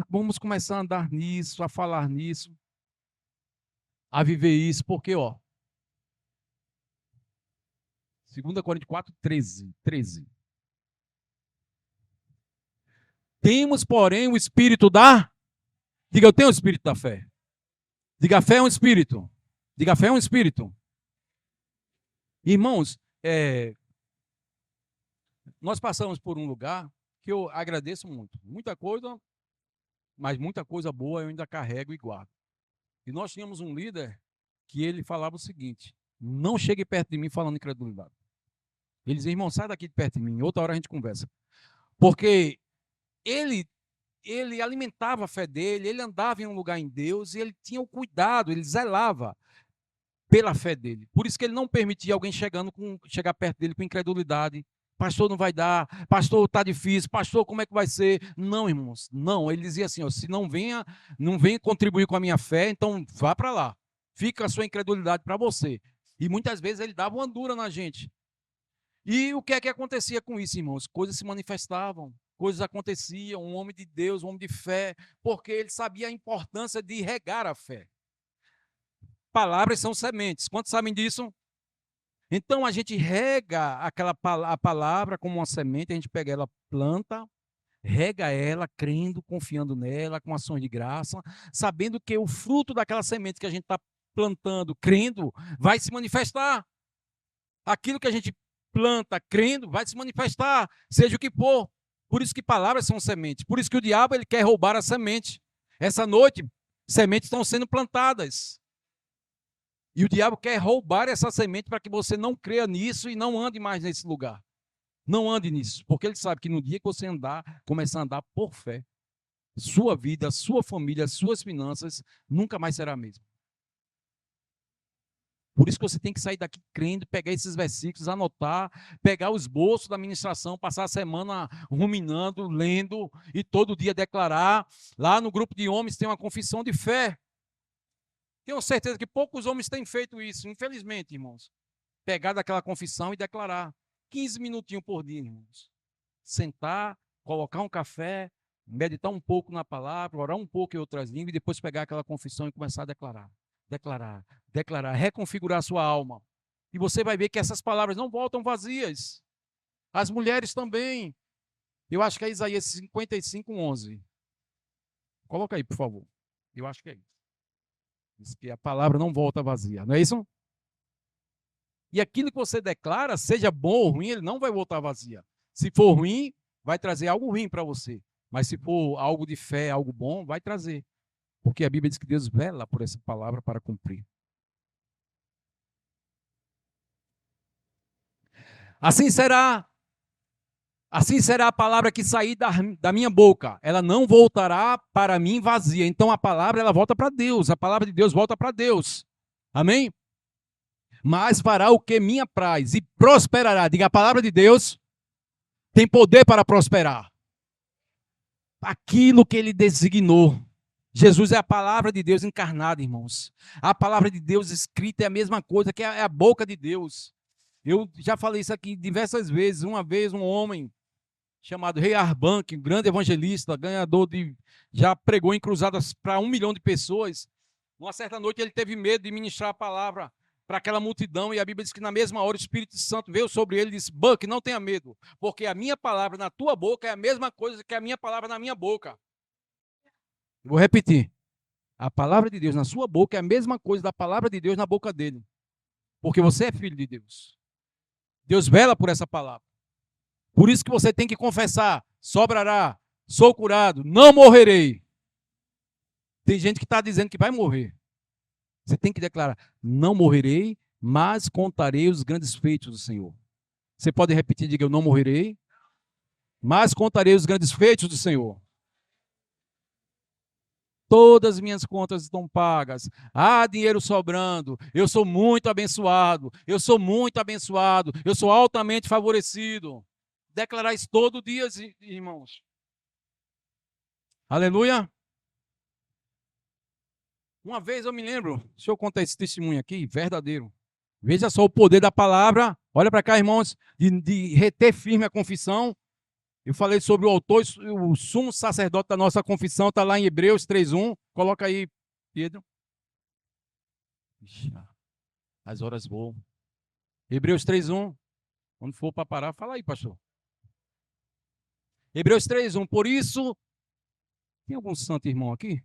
vamos começar a andar nisso, a falar nisso, a viver isso, porque, ó, 2 Coríntios 4:13. Temos, porém, o espírito da... Diga, eu tenho o espírito da fé. Diga, a fé é um espírito. Diga, a fé é um espírito. Irmãos, nós passamos por um lugar que eu agradeço muito. Muita coisa, mas muita coisa boa eu ainda carrego e guardo. E nós tínhamos um líder que ele falava o seguinte: não chegue perto de mim falando incredulidade. Ele dizia, irmão, sai daqui de perto de mim, outra hora a gente conversa. Porque ele alimentava a fé dele, ele andava em um lugar em Deus, e ele tinha o cuidado, ele zelava pela fé dele. Por isso que ele não permitia alguém chegar perto dele com incredulidade. Pastor, não vai dar. Pastor, está difícil. Pastor, como é que vai ser? Não, irmãos, não. Ele dizia assim, ó, se não venha contribuir com a minha fé, então vá para lá. Fica a sua incredulidade para você. E muitas vezes ele dava uma dura na gente. E o que é que acontecia com isso, irmãos? Coisas se manifestavam, coisas aconteciam, um homem de Deus, um homem de fé, porque ele sabia a importância de regar a fé. Palavras são sementes. Quantos sabem disso? Então a gente rega a palavra como uma semente, a gente pega ela, planta, rega ela, crendo, confiando nela, com ações de graça, sabendo que o fruto daquela semente que a gente está plantando, crendo, vai se manifestar. Aquilo que a gente planta, crendo, vai se manifestar, seja o que for. Por isso que palavras são sementes. Por isso que o diabo ele quer roubar a semente. Essa noite, sementes estão sendo plantadas. E o diabo quer roubar essa semente para que você não creia nisso e não ande mais nesse lugar. Não ande nisso, porque ele sabe que no dia que você começar a andar por fé, sua vida, sua família, suas finanças nunca mais será a mesma. Por isso que você tem que sair daqui crendo, pegar esses versículos, anotar, pegar os bolsos da ministração, passar a semana ruminando, lendo e todo dia declarar. Lá no grupo de homens tem uma confissão de fé. Tenho certeza que poucos homens têm feito isso, infelizmente, irmãos. Pegar daquela confissão e declarar. 15 minutinhos por dia, irmãos. Sentar, colocar um café, meditar um pouco na palavra, orar um pouco em outras línguas e depois pegar aquela confissão e começar a declarar. Declarar, reconfigurar a sua alma. E você vai ver que essas palavras não voltam vazias. As mulheres também. Eu acho que é Isaías 55:11. Coloca aí, por favor. Eu acho que é isso. Diz que a palavra não volta vazia, não é isso? E aquilo que você declara, seja bom ou ruim, ele não vai voltar vazia. Se for ruim, vai trazer algo ruim para você. Mas se for algo de fé, algo bom, vai trazer. Porque a Bíblia diz que Deus vela por essa palavra para cumprir. Assim será a palavra que sair da minha boca. Ela não voltará para mim vazia. Então a palavra ela volta para Deus. A palavra de Deus volta para Deus. Amém? Mas fará o que me apraz e prosperará. Diga, a palavra de Deus tem poder para prosperar. Aquilo que ele designou. Jesus é a palavra de Deus encarnada, irmãos. A palavra de Deus escrita é a mesma coisa, que é a boca de Deus. Eu já falei isso aqui diversas vezes. Uma vez um homem chamado Rei Arbank, um grande evangelista, ganhador já pregou em cruzadas para 1 milhão de pessoas. Uma certa noite ele teve medo de ministrar a palavra para aquela multidão, e a Bíblia diz que na mesma hora o Espírito Santo veio sobre ele e disse: Buck, não tenha medo, porque a minha palavra na tua boca é a mesma coisa que a minha palavra na minha boca. Vou repetir. A palavra de Deus na sua boca é a mesma coisa da palavra de Deus na boca dele. Porque você é filho de Deus. Deus vela por essa palavra. Por isso que você tem que confessar: sobrará, sou curado, não morrerei. Tem gente que está dizendo que vai morrer. Você tem que declarar: não morrerei, mas contarei os grandes feitos do Senhor. Você pode repetir, diga: eu não morrerei, mas contarei os grandes feitos do Senhor. Todas as minhas contas estão pagas. Há dinheiro sobrando. Eu sou muito abençoado. Eu sou muito abençoado. Eu sou altamente favorecido. Declarar isso todo dia, irmãos. Aleluia. Uma vez eu me lembro, deixa eu contar esse testemunho aqui, verdadeiro. Veja só o poder da palavra. Olha para cá, irmãos, de reter firme a confissão. Eu falei sobre o autor, o sumo sacerdote da nossa confissão, está lá em Hebreus 3:1. Coloca aí, Pedro. Ixi, as horas voam. Hebreus 3:1. Quando for para parar, fala aí, pastor. Hebreus 3:1. Por isso, tem algum santo irmão aqui?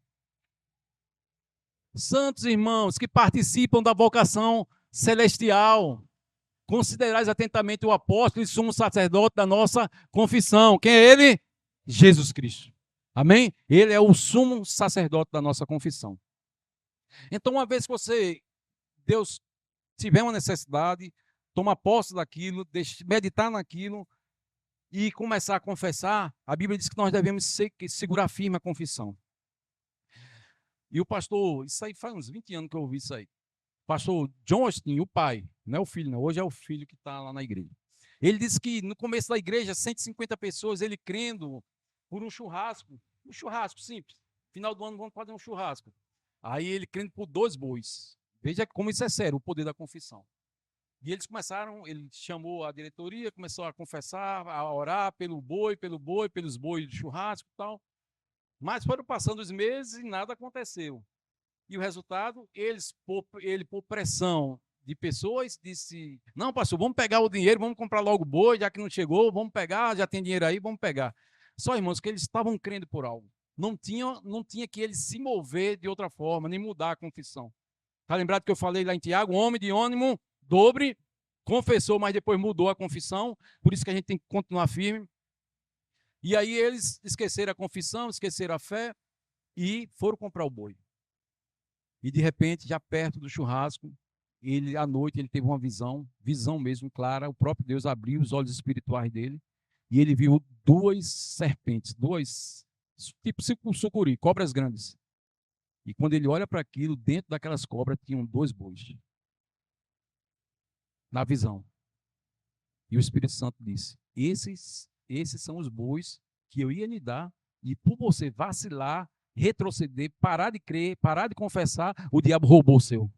Santos irmãos que participam da vocação celestial. Considerais atentamente o apóstolo e sumo sacerdote da nossa confissão. Quem é ele? Jesus Cristo. Amém? Ele é o sumo sacerdote da nossa confissão. Então, uma vez que Deus tiver uma necessidade, toma posse daquilo, meditar naquilo e começar a confessar, a Bíblia diz que nós devemos segurar firme a confissão. E o pastor, isso aí faz uns 20 anos que eu ouvi isso aí. Pastor John Austin, o pai, não é o filho, não. Hoje é o filho que está lá na igreja. Ele disse que no começo da igreja, 150 pessoas, ele crendo por um churrasco simples. Final do ano vamos fazer um churrasco. Aí ele crendo por 2 bois. Veja como isso é sério, o poder da confissão. E eles começaram, ele chamou a diretoria, começou a confessar, a orar pelo boi, pelos bois de churrasco e tal. Mas foram passando os meses e nada aconteceu. E o resultado, ele por pressão de pessoas, disse: não, pastor, vamos pegar o dinheiro, vamos comprar logo o boi, já que não chegou, vamos pegar, já tem dinheiro aí, vamos pegar. Só, irmãos, que eles estavam crendo por algo. Não tinha que eles se mover de outra forma, nem mudar a confissão. Está lembrado que eu falei lá em Tiago? Um homem de ânimo dobre, confessou, mas depois mudou a confissão, por isso que a gente tem que continuar firme. E aí eles esqueceram a confissão, esqueceram a fé e foram comprar o boi. E de repente, já perto do churrasco, à noite, ele teve uma visão mesmo clara. O próprio Deus abriu os olhos espirituais dele e ele viu 2 serpentes, 2, tipo sucuri, cobras grandes. E quando ele olha para aquilo, dentro daquelas cobras tinham 2 bois. Na visão. E o Espírito Santo disse: esses são os bois que eu ia lhe dar, e por você vacilar, retroceder, parar de crer, parar de confessar, o diabo roubou o seu.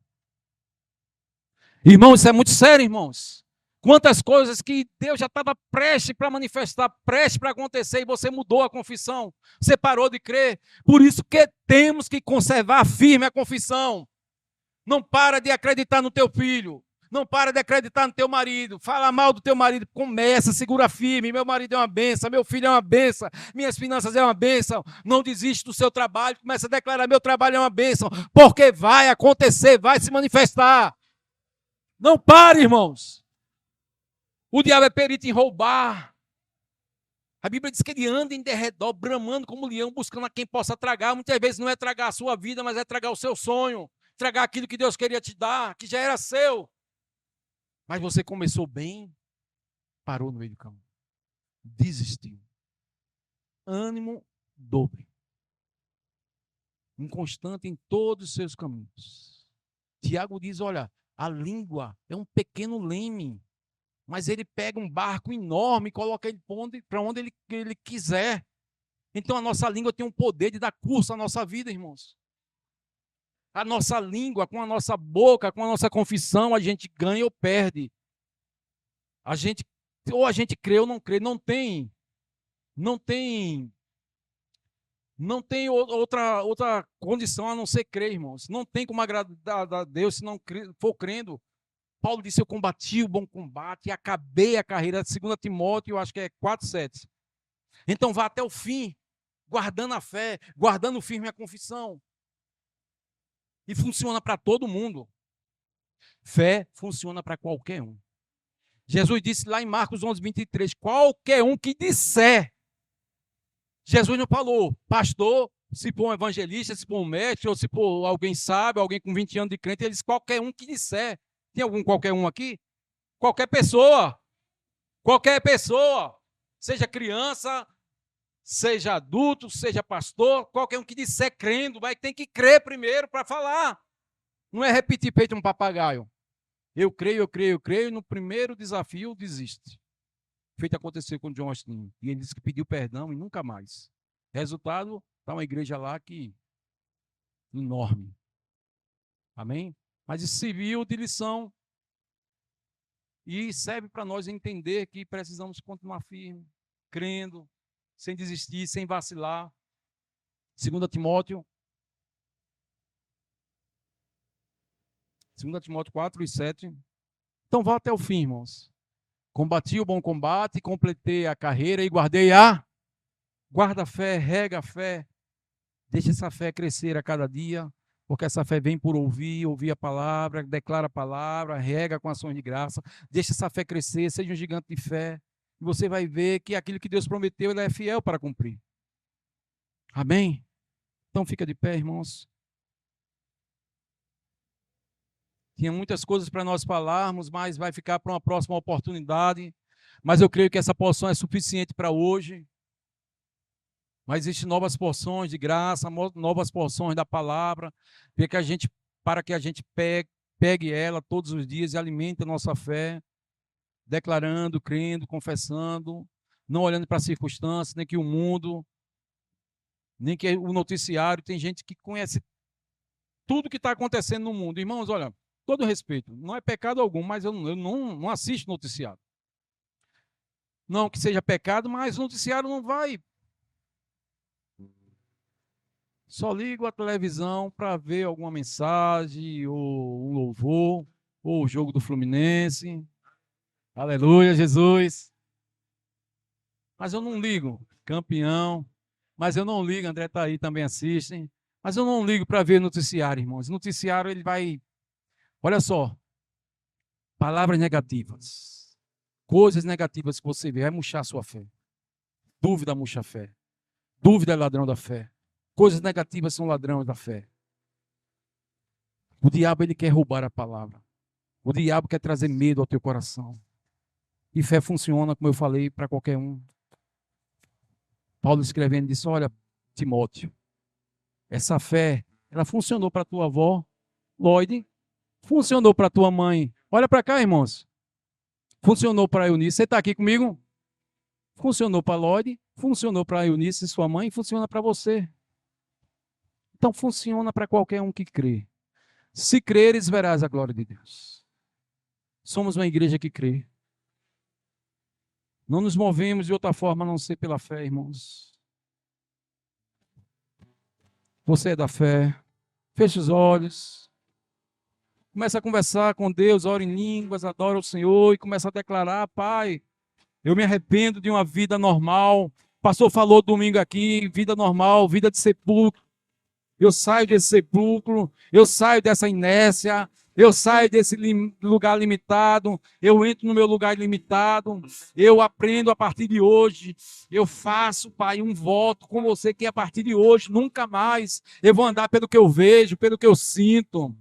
Irmãos, isso é muito sério, irmãos. Quantas coisas que Deus já estava prestes para manifestar, prestes para acontecer, e você mudou a confissão, você parou de crer. Por isso que temos que conservar firme a confissão. Não para de acreditar no teu filho. Não para de acreditar no teu marido. Fala mal do teu marido. Começa, segura firme. Meu marido é uma benção. Meu filho é uma benção. Minhas finanças é uma benção. Não desiste do seu trabalho. Começa a declarar: meu trabalho é uma benção. Porque vai acontecer, vai se manifestar. Não pare, irmãos. O diabo é perito em roubar. A Bíblia diz que ele anda em derredor, bramando como leão, buscando a quem possa tragar. Muitas vezes não é tragar a sua vida, mas é tragar o seu sonho. Tragar aquilo que Deus queria te dar, que já era seu. Mas você começou bem, parou no meio do caminho. Desistiu. Ânimo dobre. Inconstante em todos os seus caminhos. Tiago diz: olha, a língua é um pequeno leme, mas ele pega um barco enorme e coloca ele para onde ele quiser. Então a nossa língua tem um poder de dar curso à nossa vida, irmãos. A nossa língua, com a nossa boca, com a nossa confissão, a gente ganha ou perde. Ou a gente crê ou não crê. Não tem outra condição a não ser crer, irmãos. Não tem como agradar a Deus se não for crendo. Paulo disse: eu combati o bom combate e acabei a carreira. 2 Timóteo, eu acho que é 4:7. Então vá até o fim, guardando a fé, guardando firme a confissão. E funciona para todo mundo. Fé funciona para qualquer um. Jesus disse lá em Marcos 11:23, qualquer um que disser. Jesus não falou: pastor, Se for um evangelista, se for um mestre, ou se for alguém sábio, alguém com 20 anos de crente, eles qualquer um que disser. Tem algum qualquer um aqui? Qualquer pessoa. Qualquer pessoa. Seja criança, seja adulto, seja pastor, qualquer um que disser crendo, vai ter que crer primeiro para falar. Não é repetir feito um papagaio. Eu creio, eu creio, eu creio, e no primeiro desafio desiste. Feito acontecer com John Austin. E ele disse que pediu perdão e nunca mais. Resultado, está uma igreja lá que enorme. Amém? Mas isso serviu de lição e serve para nós entender que precisamos continuar firme, crendo, sem desistir, sem vacilar. 2 Timóteo 4:7. Então vá até o fim, irmãos. Combati o bom combate, completei a carreira e guardei a... Guarda a fé, rega a fé. Deixa essa fé crescer a cada dia, porque essa fé vem por ouvir a palavra, declara a palavra, rega com ações de graça. Deixa essa fé crescer, seja um gigante de fé. E você vai ver que aquilo que Deus prometeu, Ele é fiel para cumprir. Amém? Então fica de pé, irmãos. Tinha muitas coisas para nós falarmos, mas vai ficar para uma próxima oportunidade. Mas eu creio que essa porção é suficiente para hoje. Mas existem novas porções de graça, novas porções da palavra, para que a gente pegue ela todos os dias e alimente a nossa fé, declarando, crendo, confessando, não olhando para as circunstâncias, nem que o mundo, nem que o noticiário. Tem gente que conhece tudo que está acontecendo no mundo. Irmãos, olha, todo respeito, não é pecado algum, mas eu não assisto noticiário. Não que seja pecado, mas o noticiário não vai. Só ligo a televisão para ver alguma mensagem, ou um louvor, ou o jogo do Fluminense. Aleluia, Jesus. Mas eu não ligo, campeão. Mas eu não ligo, André está aí, também assistem. Mas eu não ligo para ver noticiário, irmãos. Noticiário, ele vai... Olha só, palavras negativas, coisas negativas que você vê, vai murchar a sua fé. Dúvida murcha a fé. Dúvida é ladrão da fé. Coisas negativas são ladrões da fé. O diabo, ele quer roubar a palavra. O diabo quer trazer medo ao teu coração. E fé funciona, como eu falei, para qualquer um. Paulo escrevendo disse, olha, Timóteo, essa fé, ela funcionou para tua avó, Lloyd, funcionou para tua mãe. Olha para cá, irmãos. Funcionou para a Eunice. Você está aqui comigo? Funcionou para Lloyd, funcionou para a Eunice, sua mãe, e funciona para você. Então funciona para qualquer um que crê. Se creres, verás a glória de Deus. Somos uma igreja que crê. Não nos movemos de outra forma a não ser pela fé, irmãos. Você é da fé. Feche os olhos. Começa a conversar com Deus, ora em línguas, adora o Senhor e começa a declarar, Pai, eu me arrependo de uma vida normal. O pastor falou domingo aqui, vida normal, vida de sepulcro. Eu saio desse sepulcro, eu saio dessa inércia, eu saio desse lugar limitado, eu entro no meu lugar ilimitado, eu aprendo a partir de hoje, eu faço, Pai, um voto com você que a partir de hoje, nunca mais eu vou andar pelo que eu vejo, pelo que eu sinto.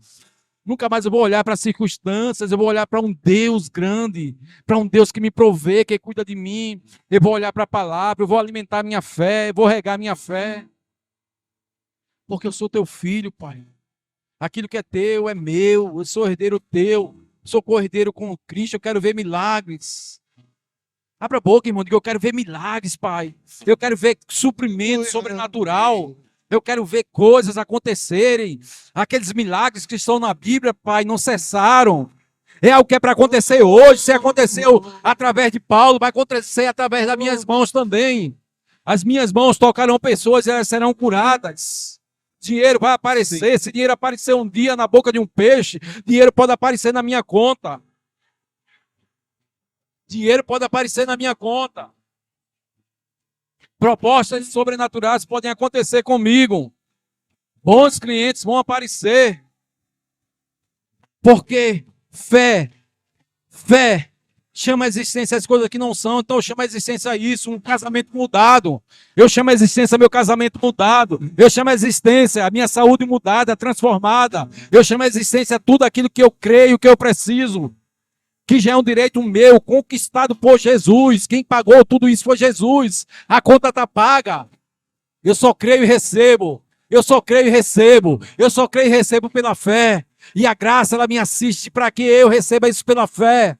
Nunca mais eu vou olhar para as circunstâncias, eu vou olhar para um Deus grande, para um Deus que me provê, que cuida de mim. Eu vou olhar para a palavra, eu vou alimentar minha fé, eu vou regar minha fé. Porque eu sou teu filho, Pai. Aquilo que é teu é meu, eu sou herdeiro teu, sou co-herdeiro com Cristo, eu quero ver milagres. Abra a boca, irmão, diga, eu quero ver milagres, Pai. Eu quero ver suprimento sobrenatural. Eu quero ver coisas acontecerem. Aqueles milagres que estão na Bíblia, Pai, não cessaram. É algo que é para acontecer hoje. Se aconteceu através de Paulo, vai acontecer através das minhas mãos também. As minhas mãos tocarão pessoas e elas serão curadas. Dinheiro vai aparecer. Se dinheiro aparecer um dia na boca de um peixe, dinheiro pode aparecer na minha conta. Dinheiro pode aparecer na minha conta. Propostas sobrenaturais podem acontecer comigo. Bons clientes vão aparecer. Porque fé chama a existência as coisas que não são, então eu chamo a existência isso, um casamento mudado. Eu chamo a existência meu casamento mudado. Eu chamo a existência a minha saúde mudada, transformada. Eu chamo a existência tudo aquilo que eu creio, que eu preciso, que já é um direito meu, conquistado por Jesus. Quem pagou tudo isso foi Jesus. A conta está paga. Eu só creio e recebo. Eu só creio e recebo. Eu só creio e recebo pela fé. E a graça, ela me assiste para que eu receba isso pela fé.